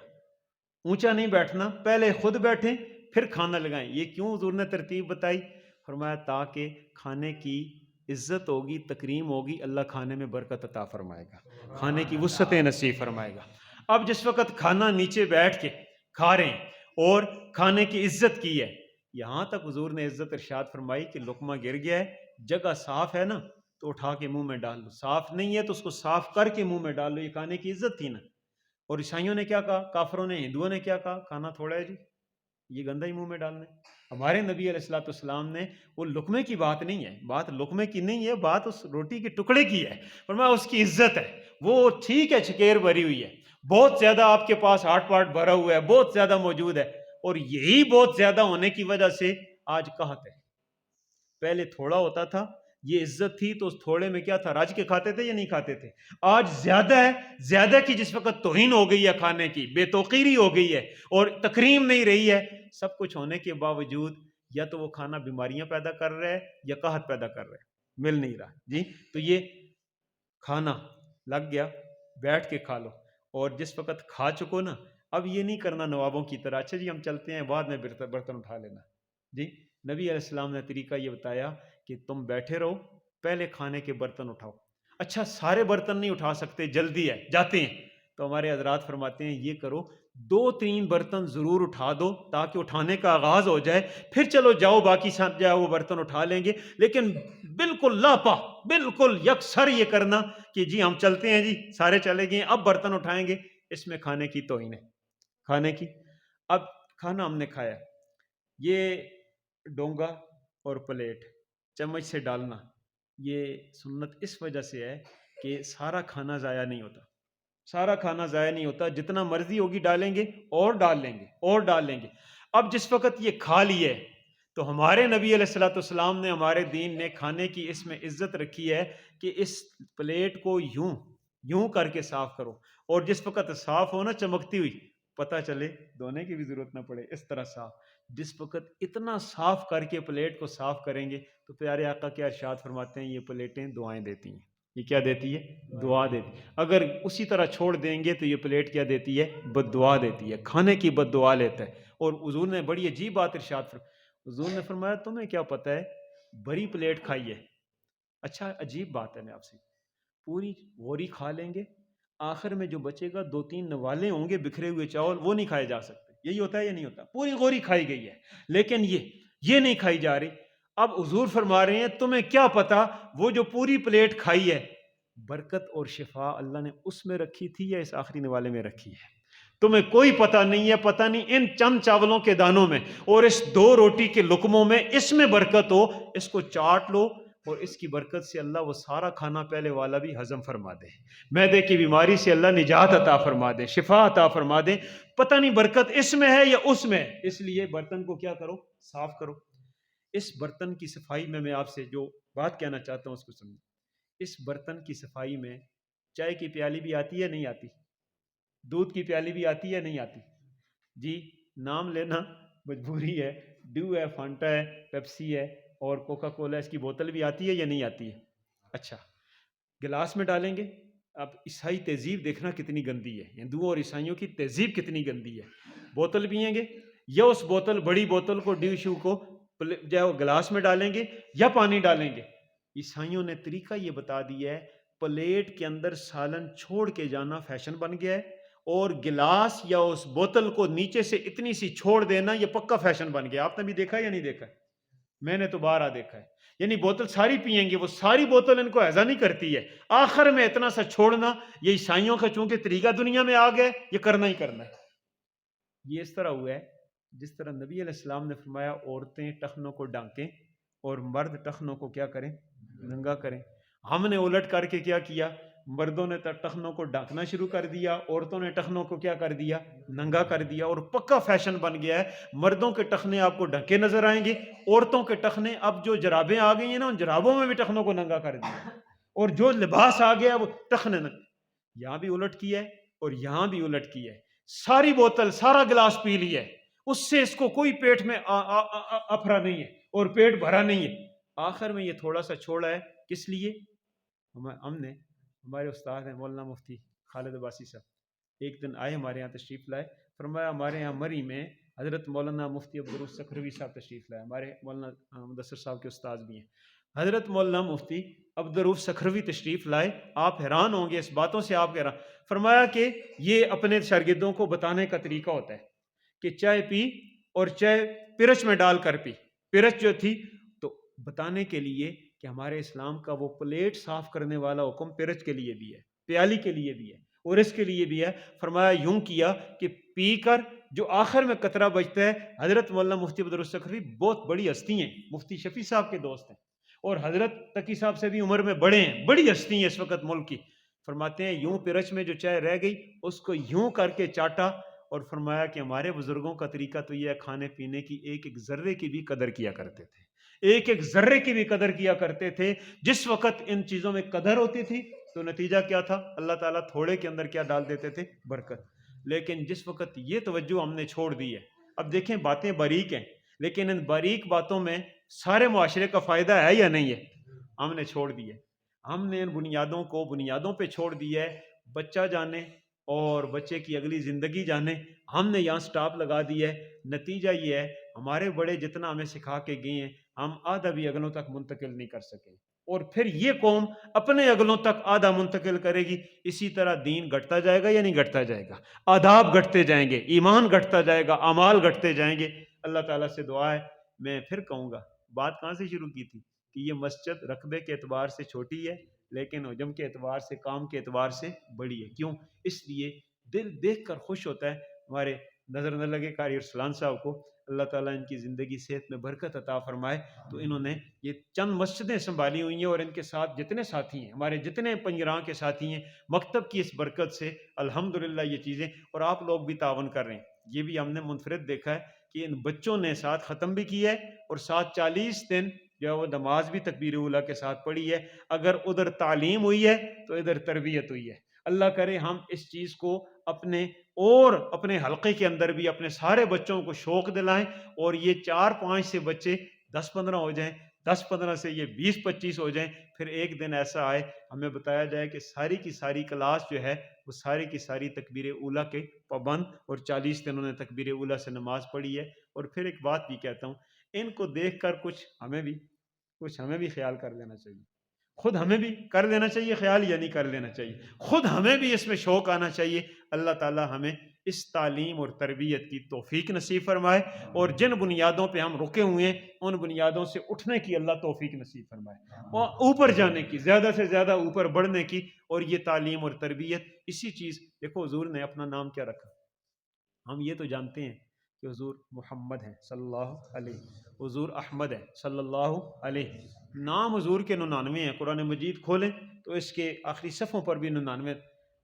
اونچا نہیں بیٹھنا، پہلے خود بیٹھیں پھر کھانا لگائیں۔ یہ کیوں حضور نے ترتیب بتائی؟ فرمایا تاکہ کھانے کی عزت ہوگی، تکریم ہوگی، اللہ کھانے میں برکت عطا فرمائے گا، کھانے کی وسعتیں نصیب فرمائے گا۔ اب جس وقت کھانا نیچے بیٹھ کے کھا رہے ہیں اور کھانے کی عزت کی ہے، یہاں تک حضور نے عزت ارشاد فرمائی کہ لقمہ گر گیا ہے، جگہ صاف ہے نا تو اٹھا کے منہ میں ڈال لو، صاف نہیں ہے تو اس کو صاف کر کے منہ میں ڈال لو، یہ کھانے کی عزت تھی نا۔ اور عیسائیوں نے کیا کہا، کافروں نے، ہندوؤں نے کیا کہا، کھانا تھوڑا ہے جی، یہ گندہ ہی منہ میں ڈالنے۔ ہمارے نبی علیہ الصلوۃ والسلام نے، وہ لقمے کی بات نہیں ہے، بات لقمے کی نہیں ہے، بات اس روٹی کے ٹکڑے کی ہے، فرمایا اس کی عزت ہے۔ وہ ٹھیک ہے چکیر بھری ہوئی ہے، بہت زیادہ آپ کے پاس ہاٹ پاٹ بھرا ہوا ہے، بہت زیادہ موجود ہے، اور یہی بہت زیادہ ہونے کی وجہ سے آج قحط ہے۔ پہلے تھوڑا ہوتا تھا، یہ عزت تھی تو اس تھوڑے میں کیا تھا، راج کے کھاتے تھے یا نہیں کھاتے تھے؟ آج زیادہ ہے، زیادہ کی جس وقت توہین ہو گئی ہے، کھانے کی بے توقیری ہو گئی ہے اور تکریم نہیں رہی ہے، سب کچھ ہونے کے باوجود یا تو وہ کھانا بیماریاں پیدا کر رہا ہے یا قحط پیدا کر رہا ہے، مل نہیں رہا جی۔ تو یہ کھانا لگ گیا، بیٹھ کے کھا لو، اور جس وقت کھا چکو نا، اب یہ نہیں کرنا نوابوں کی طرح، اچھا جی ہم چلتے ہیں بعد میں برتن اٹھا لینا جی۔ نبی علیہ السلام نے طریقہ یہ بتایا کہ تم بیٹھے رہو، پہلے کھانے کے برتن اٹھاؤ۔ اچھا سارے برتن نہیں اٹھا سکتے، جلدی ہے جاتے ہیں، تو ہمارے حضرات فرماتے ہیں یہ کرو، 2-3 برتن ضرور اٹھا دو تاکہ اٹھانے کا آغاز ہو جائے، پھر چلو جاؤ باقی ساتھ جاؤ وہ برتن اٹھا لیں گے، لیکن بالکل لاپا، بالکل یکسر یہ کرنا کہ جی ہم چلتے ہیں جی، سارے چلے گئے اب برتن اٹھائیں گے، اس میں کھانے کی توہین ہے، کھانے کی۔ اب کھانا ہم نے کھایا، یہ ڈونگا اور پلیٹ چمچ سے ڈالنا، یہ سنت اس وجہ سے ہے کہ سارا کھانا ضائع نہیں ہوتا، سارا کھانا ضائع نہیں ہوتا، جتنا مرضی ہوگی ڈالیں گے اور ڈال لیں گے اور ڈال لیں گے۔ اب جس وقت یہ کھا لیے تو ہمارے نبی علیہ الصلوۃ والسلام نے، ہمارے دین نے کھانے کی اس میں عزت رکھی ہے کہ اس پلیٹ کو یوں کر کے صاف کرو، اور جس وقت صاف ہو نا چمکتی ہوئی، پتہ چلے دھونے کی بھی ضرورت نہ پڑے، اس طرح صاف۔ جس وقت اتنا صاف کر کے پلیٹ کو صاف کریں گے تو پیارے آقا کیا ارشاد فرماتے ہیں، یہ پلیٹیں دعائیں دیتی ہیں، یہ کیا دیتی ہے، دعا دیتی ہے۔ اگر اسی طرح چھوڑ دیں گے تو یہ پلیٹ کیا دیتی ہے، بد دعا دیتی ہے، کھانے کی بد دعا لیتا ہے۔ اور حضور نے بڑی عجیب بات ارشاد حضور نے فرمایا تمہیں کیا پتہ ہے، بڑی پلیٹ کھائی ہے، اچھا عجیب بات ہے، میں آپ سے پوری غوری کھا لیں گے، آخر میں جو بچے گا 2-3 نوالے ہوں گے بکھرے ہوئے چاول، وہ نہیں کھائے جا سکتے، یہی ہوتا ہے یا نہیں ہوتا؟ پوری غوری کھائی گئی ہے لیکن یہ نہیں کھائی جا رہی۔ اب حضور فرما رہے ہیں تمہیں کیا پتا وہ جو پوری پلیٹ کھائی ہے، برکت اور شفا اللہ نے اس میں رکھی تھی یا اس آخری نوالے میں رکھی ہے؟ تمہیں کوئی پتہ نہیں ہے، پتہ نہیں ان چند چاولوں کے دانوں میں اور اس 2 روٹی کے لقموں میں اس میں برکت ہو، اس کو چاٹ لو اور اس کی برکت سے اللہ وہ سارا کھانا پہلے والا بھی ہضم فرما دے، معدے کی بیماری سے اللہ نجات عطا فرما دے، شفا عطا فرما دے، پتہ نہیں برکت اس میں ہے یا اس میں ہے۔ اس لیے برتن کو کیا کرو، صاف کرو۔ اس برتن کی صفائی میں آپ سے جو بات کہنا چاہتا ہوں اس کو سمجھیں۔ اس برتن کی صفائی میں چائے کی پیالی بھی آتی ہے نہیں آتی، دودھ کی پیالی بھی آتی ہے نہیں آتی جی، نام لینا مجبوری ہے، ڈیو ہے، فانٹا ہے، پیپسی ہے اور کوکا کولا، اس کی بوتل بھی آتی ہے یا نہیں آتی ہے؟ اچھا گلاس میں ڈالیں گے. اب عیسائی تہذیب دیکھنا کتنی گندی ہے، ہندوؤں اور عیسائیوں کی تہذیب کتنی گندی ہے. بوتل پئیں گے یا اس بوتل بڑی بوتل کو ڈیو شو کو جو گلاس میں ڈالیں گے یا پانی ڈالیں گے. عیسائیوں نے طریقہ یہ بتا دیا ہے، پلیٹ کے اندر سالن چھوڑ کے جانا فیشن بن گیا ہے، اور گلاس یا اس بوتل کو نیچے سے اتنی سی چھوڑ دینا یہ پکا فیشن بن گیا. آپ نے بھی دیکھا یا نہیں دیکھا؟ میں نے تو بارہ دیکھا ہے. یعنی بوتل ساری پئیں گے، وہ ساری بوتل ان کو ایزا نہیں کرتی ہے، آخر میں اتنا سا چھوڑنا. یہ عیسائیوں کا چونکہ طریقہ دنیا میں آ گیا، یہ کرنا ہی کرنا ہے. یہ اس طرح ہوا ہے جس طرح نبی علیہ السلام نے فرمایا عورتیں ٹخنوں کو ڈانکیں اور مرد ٹخنوں کو کیا کریں؟ ننگا کریں. ہم نے الٹ کر کے کیا کیا؟ مردوں نے ٹخنوں کو ڈانکنا شروع کر دیا، عورتوں نے ٹخنوں کو کیا کر دیا؟ ننگا کر دیا. اور پکا فیشن بن گیا ہے. مردوں کے ٹخنے آپ کو ڈھکے نظر آئیں گے، عورتوں کے ٹخنے اب جو جرابیں آ گئی ہیں نا، ان جرابوں میں بھی ٹخنوں کو ننگا کر دیا، اور جو لباس آ گیا وہ ٹخنے یہاں بھی الٹ کیا ہے اور یہاں بھی الٹ کیا ہے. ساری بوتل سارا گلاس پی لیا ہے، اس سے اس کو کوئی پیٹ میں افرا نہیں ہے اور پیٹ بھرا نہیں ہے. آخر میں یہ تھوڑا سا چھوڑا ہے. کس لیے؟ ہم نے، ہمارے استاد ہیں مولانا مفتی خالد عباسی صاحب، ایک دن آئے ہمارے یہاں تشریف لائے. فرمایا ہمارے یہاں مری میں حضرت مولانا مفتی عبدالروف سکھروی صاحب تشریف لائے، ہمارے مولانا مدثر صاحب کے استاد بھی ہیں. حضرت مولانا مفتی عبدالروف سکھروی تشریف لائے. آپ حیران ہوں گے اس باتوں سے، آپ حیران. فرمایا کہ یہ اپنے شاگردوں کو بتانے کا طریقہ ہوتا ہے کہ چائے پی اور چائے پرچ میں ڈال کر پی. پرچ جو تھی تو بتانے کے لیے کہ ہمارے اسلام کا وہ پلیٹ صاف کرنے والا حکم پرچ کے لیے بھی ہے، پیالی کے لیے بھی ہے اور اس کے لیے بھی ہے. فرمایا یوں کیا کہ پی کر جو آخر میں قطرہ بچتا ہے. حضرت مولانا مفتی عبدالروف سکھروی بہت بڑی ہستی ہیں، مفتی شفیع صاحب کے دوست ہیں اور حضرت تقی صاحب سے بھی عمر میں بڑے ہیں، بڑی ہستی ہیں اس وقت ملک کی. فرماتے ہیں یوں پرچ میں جو چائے رہ گئی اس کو یوں کر کے چاٹا اور فرمایا کہ ہمارے بزرگوں کا طریقہ تو یہ ہے، کھانے پینے کی ایک ایک ذرے کی بھی قدر کیا کرتے تھے، ایک ایک ذرے کی بھی قدر کیا کرتے تھے. جس وقت ان چیزوں میں قدر ہوتی تھی تو نتیجہ کیا تھا؟ اللہ تعالیٰ تھوڑے کے اندر کیا ڈال دیتے تھے؟ برکت. لیکن جس وقت یہ توجہ ہم نے چھوڑ دی ہے، اب دیکھیں باتیں باریک ہیں لیکن ان باریک باتوں میں سارے معاشرے کا فائدہ ہے یا نہیں ہے؟ ہم نے چھوڑ دی ہے. ہم نے ان بنیادوں کو بنیادوں پہ چھوڑ دیا ہے. بچہ جانے اور بچے کی اگلی زندگی جانے، ہم نے یہاں سٹاپ لگا دیا ہے. نتیجہ یہ ہے ہمارے بڑے جتنا ہمیں سکھا کے گئے ہیں ہم آدھا بھی اگلوں تک منتقل نہیں کر سکے، اور پھر یہ قوم اپنے اگلوں تک آدھا منتقل کرے گی. اسی طرح دین گھٹتا جائے گا یا نہیں گھٹتا جائے گا؟ آداب گھٹتے جائیں گے، ایمان گھٹتا جائے گا، اعمال گھٹتے جائیں گے. اللہ تعالیٰ سے دعا ہے. میں پھر کہوں گا، بات کہاں سے شروع کی تھی کہ یہ مسجد رقبے کے اعتبار سے چھوٹی ہے لیکن حجم کے اعتبار سے، کام کے اعتبار سے بڑی ہے. کیوں؟ اس لیے دل دیکھ کر خوش ہوتا ہے. ہمارے نظر نہ لگے قاری ارسلان صاحب کو اللہ تعالیٰ ان کی زندگی صحت میں برکت عطا فرمائے. تو انہوں نے یہ چند مسجدیں سنبھالی ہوئی ہیں اور ان کے ساتھ جتنے ساتھی ہیں، ہمارے جتنے پنجراں کے ساتھی ہیں، مکتب کی اس برکت سے الحمدللہ یہ چیزیں، اور آپ لوگ بھی تعاون کر رہے ہیں. یہ بھی ہم نے منفرد دیکھا ہے کہ ان بچوں نے ساتھ ختم بھی کیا ہے اور ساتھ 40 دن جو ہے وہ نماز بھی تکبیر اولیٰ کے ساتھ پڑھی ہے. اگر ادھر تعلیم ہوئی ہے تو ادھر تربیت ہوئی ہے. اللہ کرے ہم اس چیز کو اپنے حلقے کے اندر بھی اپنے سارے بچوں کو شوق دلائیں، اور یہ 4-5 سے بچے 10-15 ہو جائیں، 10-15 سے یہ 20-25 ہو جائیں. پھر ایک دن ایسا آئے ہمیں بتایا جائے کہ ساری کی ساری کلاس جو ہے وہ ساری کی ساری تکبیر اولیٰ کے پابند، اور 40 دن انہوں نے تکبیر اولیٰ سے نماز پڑھی ہے. اور پھر ایک بات بھی کہتا ہوں، ان کو دیکھ کر کچھ ہمیں بھی خیال کر لینا چاہیے. خود ہمیں بھی کر لینا چاہیے خیال، یا نہیں کر لینا چاہیے؟ خود ہمیں بھی اس میں شوق آنا چاہیے. اللہ تعالی ہمیں اس تعلیم اور تربیت کی توفیق نصیب فرمائے، اور جن بنیادوں پہ ہم رکے ہوئے ہیں ان بنیادوں سے اٹھنے کی اللہ توفیق نصیب فرمائے، اور اوپر جانے کی، زیادہ سے زیادہ اوپر بڑھنے کی. اور یہ تعلیم اور تربیت اسی چیز، دیکھو حضور نے اپنا نام کیا رکھا؟ ہم یہ تو جانتے ہیں کہ حضور محمد ہیں صلی اللہ علیہ، حضور احمد ہیں صلی اللہ علیہ. نام حضور کے 99 ہیں، قرآن مجید کھولیں تو اس کے آخری صفحوں پر بھی 99.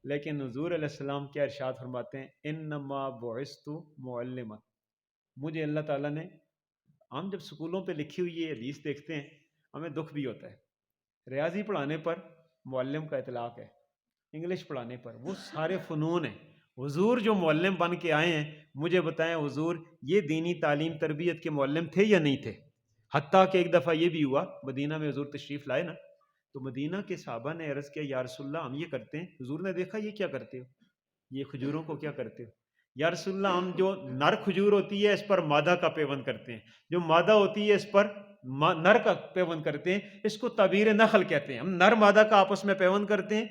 لیکن حضور علیہ السلام کیا ارشاد فرماتے ہیں؟ انما بعثت معلما. مجھے اللہ تعالیٰ نے، ہم جب سکولوں پہ لکھی ہوئی یہ حدیث دیکھتے ہیں ہمیں دکھ بھی ہوتا ہے. ریاضی پڑھانے پر معلم کا اطلاق ہے، انگلش پڑھانے پر، وہ سارے فنون ہیں. حضور جو معلم بن کے آئے ہیں، مجھے بتائیں حضور یہ دینی تعلیم تربیت کے معلم تھے یا نہیں تھے؟ حتیٰ کہ ایک دفعہ یہ بھی ہوا، مدینہ میں حضور تشریف لائے نا، تو مدینہ کے صحابہ نے عرض کیا یا رسول اللہ ہم یہ کرتے ہیں. حضور نے دیکھا یہ کیا کرتے ہو, یہ کھجوروں کو کیا کرتے ہو؟ یا رسول اللہ ہم جو نر کھجور ہوتی ہے اس پر مادہ کا پیوند کرتے ہیں, جو مادہ ہوتی ہے اس پر نر کا پیوند کرتے ہیں, اس کو تعبیر نخل کہتے ہیں. ہم نر مادہ کا آپس میں پیوند کرتے ہیں,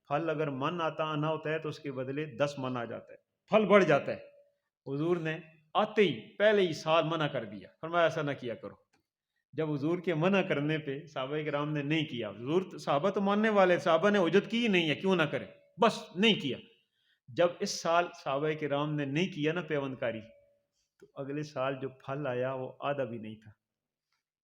پھل اگر من آنا ہوتا ہے تو اس کے بدلے 10 من آ جاتا ہے, پھل بڑھ جاتا ہے. حضور نے آتے ہی پہلے ہی سال منع کر دیا, فرمایا ایسا نہ کیا کرو. جب حضور کے منع کرنے پہ صحابہ کرام نے نہیں کیا, حضور صحابہ تو ماننے والے, صحابہ نے حجت کی ہی نہیں ہے کیوں نہ کرے, بس نہیں کیا. جب اس سال صحابہ کرام نے نہیں کیا نا پیوند کاری, تو اگلے سال جو پھل آیا وہ آدھا بھی نہیں تھا,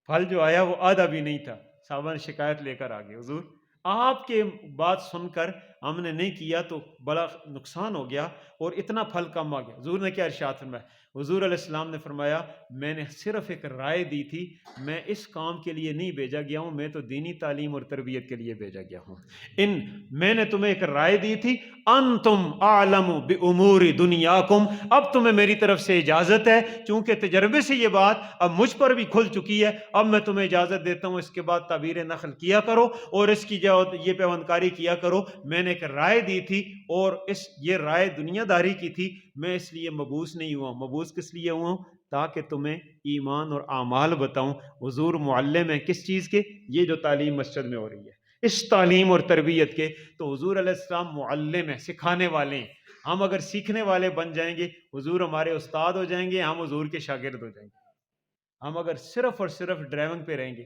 پھل جو آیا وہ آدھا بھی نہیں تھا. صحابہ نے شکایت لے کر آگے, حضور آپ کے بات سن کر ہم نے نہیں کیا تو بڑا نقصان ہو گیا اور اتنا پھل کم آ گیا. حضور نے کیا ارشاد فرمایا؟ حضور علیہ السلام نے فرمایا میں نے صرف ایک رائے دی تھی, میں اس کام کے لیے نہیں بھیجا گیا ہوں, میں تو دینی تعلیم اور تربیت کے لیے بھیجا گیا ہوں. میں نے تمہیں ایک رائے دی تھی, انتم اعلم بامور دنیاکم, اب تمہیں میری طرف سے اجازت ہے, چونکہ تجربے سے یہ بات اب مجھ پر بھی کھل چکی ہے, اب میں تمہیں اجازت دیتا ہوں اس کے بعد تعبیر نخل کیا کرو اور اس کی جو یہ پیوندکاری کیا کرو. میں نے ایک رائے دی تھی اور یہ رائے دنیا داری کی تھی, میں اس لیے مبعوث نہیں ہوا. مبعوث کس لیے ہوا ہوں؟ تاکہ تمہیں ایمان اور اعمال بتاؤں. حضور معلم ہے کس چیز کے؟ یہ جو تعلیم مسجد میں ہو رہی ہے اس تعلیم اور تربیت کے, تو حضور علیہ السلام معلم ہے, سکھانے والے ہیں. ہم اگر سیکھنے والے بن جائیں گے, حضور ہمارے استاد ہو جائیں گے, ہم حضور کے شاگرد ہو جائیں گے. ہم اگر صرف اور صرف ڈرائیونگ پہ رہیں گے,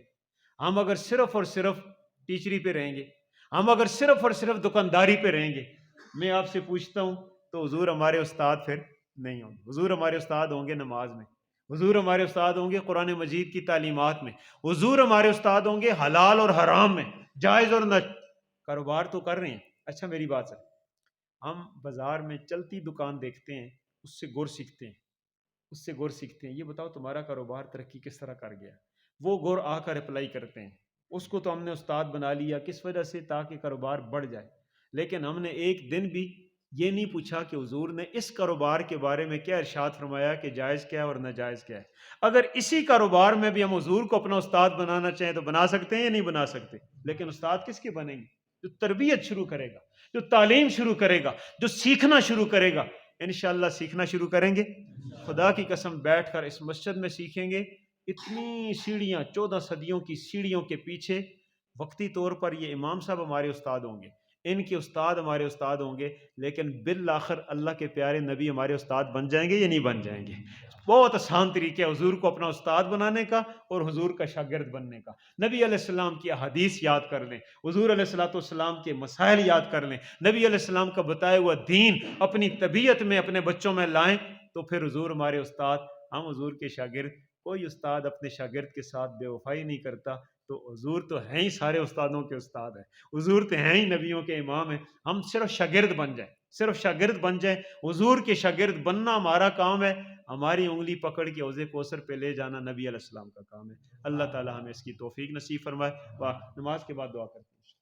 ہم اگر صرف اور صرف ٹیچری پہ رہیں گے, ہم اگر صرف اور صرف دکانداری پہ رہیں گے, میں آپ سے پوچھتا ہوں تو حضور ہمارے استاد پھر نہیں ہوں گے. حضور ہمارے استاد ہوں گے نماز میں, حضور ہمارے استاد ہوں گے قرآن مجید کی تعلیمات میں, حضور ہمارے استاد ہوں گے حلال اور حرام میں, جائز اور نہ. کاروبار تو کر رہے ہیں, اچھا میری بات سر, ہم بازار میں چلتی دکان دیکھتے ہیں, اس سے گر سیکھتے ہیں, اس سے گر سیکھتے ہیں, یہ بتاؤ تمہارا کاروبار ترقی کس طرح کر گیا؟ وہ گر آ کر اپلائی کرتے ہیں, اس کو تو ہم نے استاد بنا لیا, کس وجہ سے؟ تاکہ کاروبار بڑھ جائے. لیکن ہم نے ایک دن بھی یہ نہیں پوچھا کہ حضور نے اس کاروبار کے بارے میں کیا ارشاد فرمایا کہ جائز کیا ہے اور ناجائز کیا ہے. اگر اسی کاروبار میں بھی ہم حضور کو اپنا استاد بنانا چاہیں تو بنا سکتے ہیں یا نہیں بنا سکتے؟ لیکن استاد کس کے بنیں گے؟ جو تربیت شروع کرے گا, جو تعلیم شروع کرے گا, جو سیکھنا شروع کرے گا. انشاءاللہ سیکھنا شروع کریں گے, خدا کی قسم بیٹھ کر اس مسجد میں سیکھیں گے. اتنی سیڑھیاں, 14 صدیوں کی سیڑھیوں کے پیچھے وقتی طور پر یہ امام صاحب ہمارے استاد ہوں گے, ان کے استاد ہمارے استاد ہوں گے, لیکن بالآخر اللہ کے پیارے نبی ہمارے استاد بن جائیں گے یا نہیں بن جائیں گے؟ بہت آسان طریقہ ہے حضور کو اپنا استاد بنانے کا اور حضور کا شاگرد بننے کا. نبی علیہ السلام کی احادیث یاد کر لیں, حضور علیہ الصلوۃ والسلام کے مسائل یاد کر لیں, نبی علیہ السلام کا بتایا ہوا دین اپنی طبیعت میں اپنے بچوں میں لائیں, تو پھر حضور ہمارے استاد, ہم حضور کے شاگرد. کوئی استاد اپنے شاگرد کے ساتھ بے وفائی نہیں کرتا, تو حضور تو ہیں ہی سارے استادوں کے استاد ہیں, حضور تو ہیں ہی نبیوں کے امام ہیں. ہم صرف شاگرد بن جائیں, صرف شاگرد بن جائیں. حضور کے شاگرد بننا ہمارا کام ہے, ہماری انگلی پکڑ کے حوض کوثر پہ لے جانا نبی علیہ السلام کا کام ہے. اللہ تعالی ہمیں اس کی توفیق نصیب فرمائے. نماز کے بعد دعا کرتے ہیں.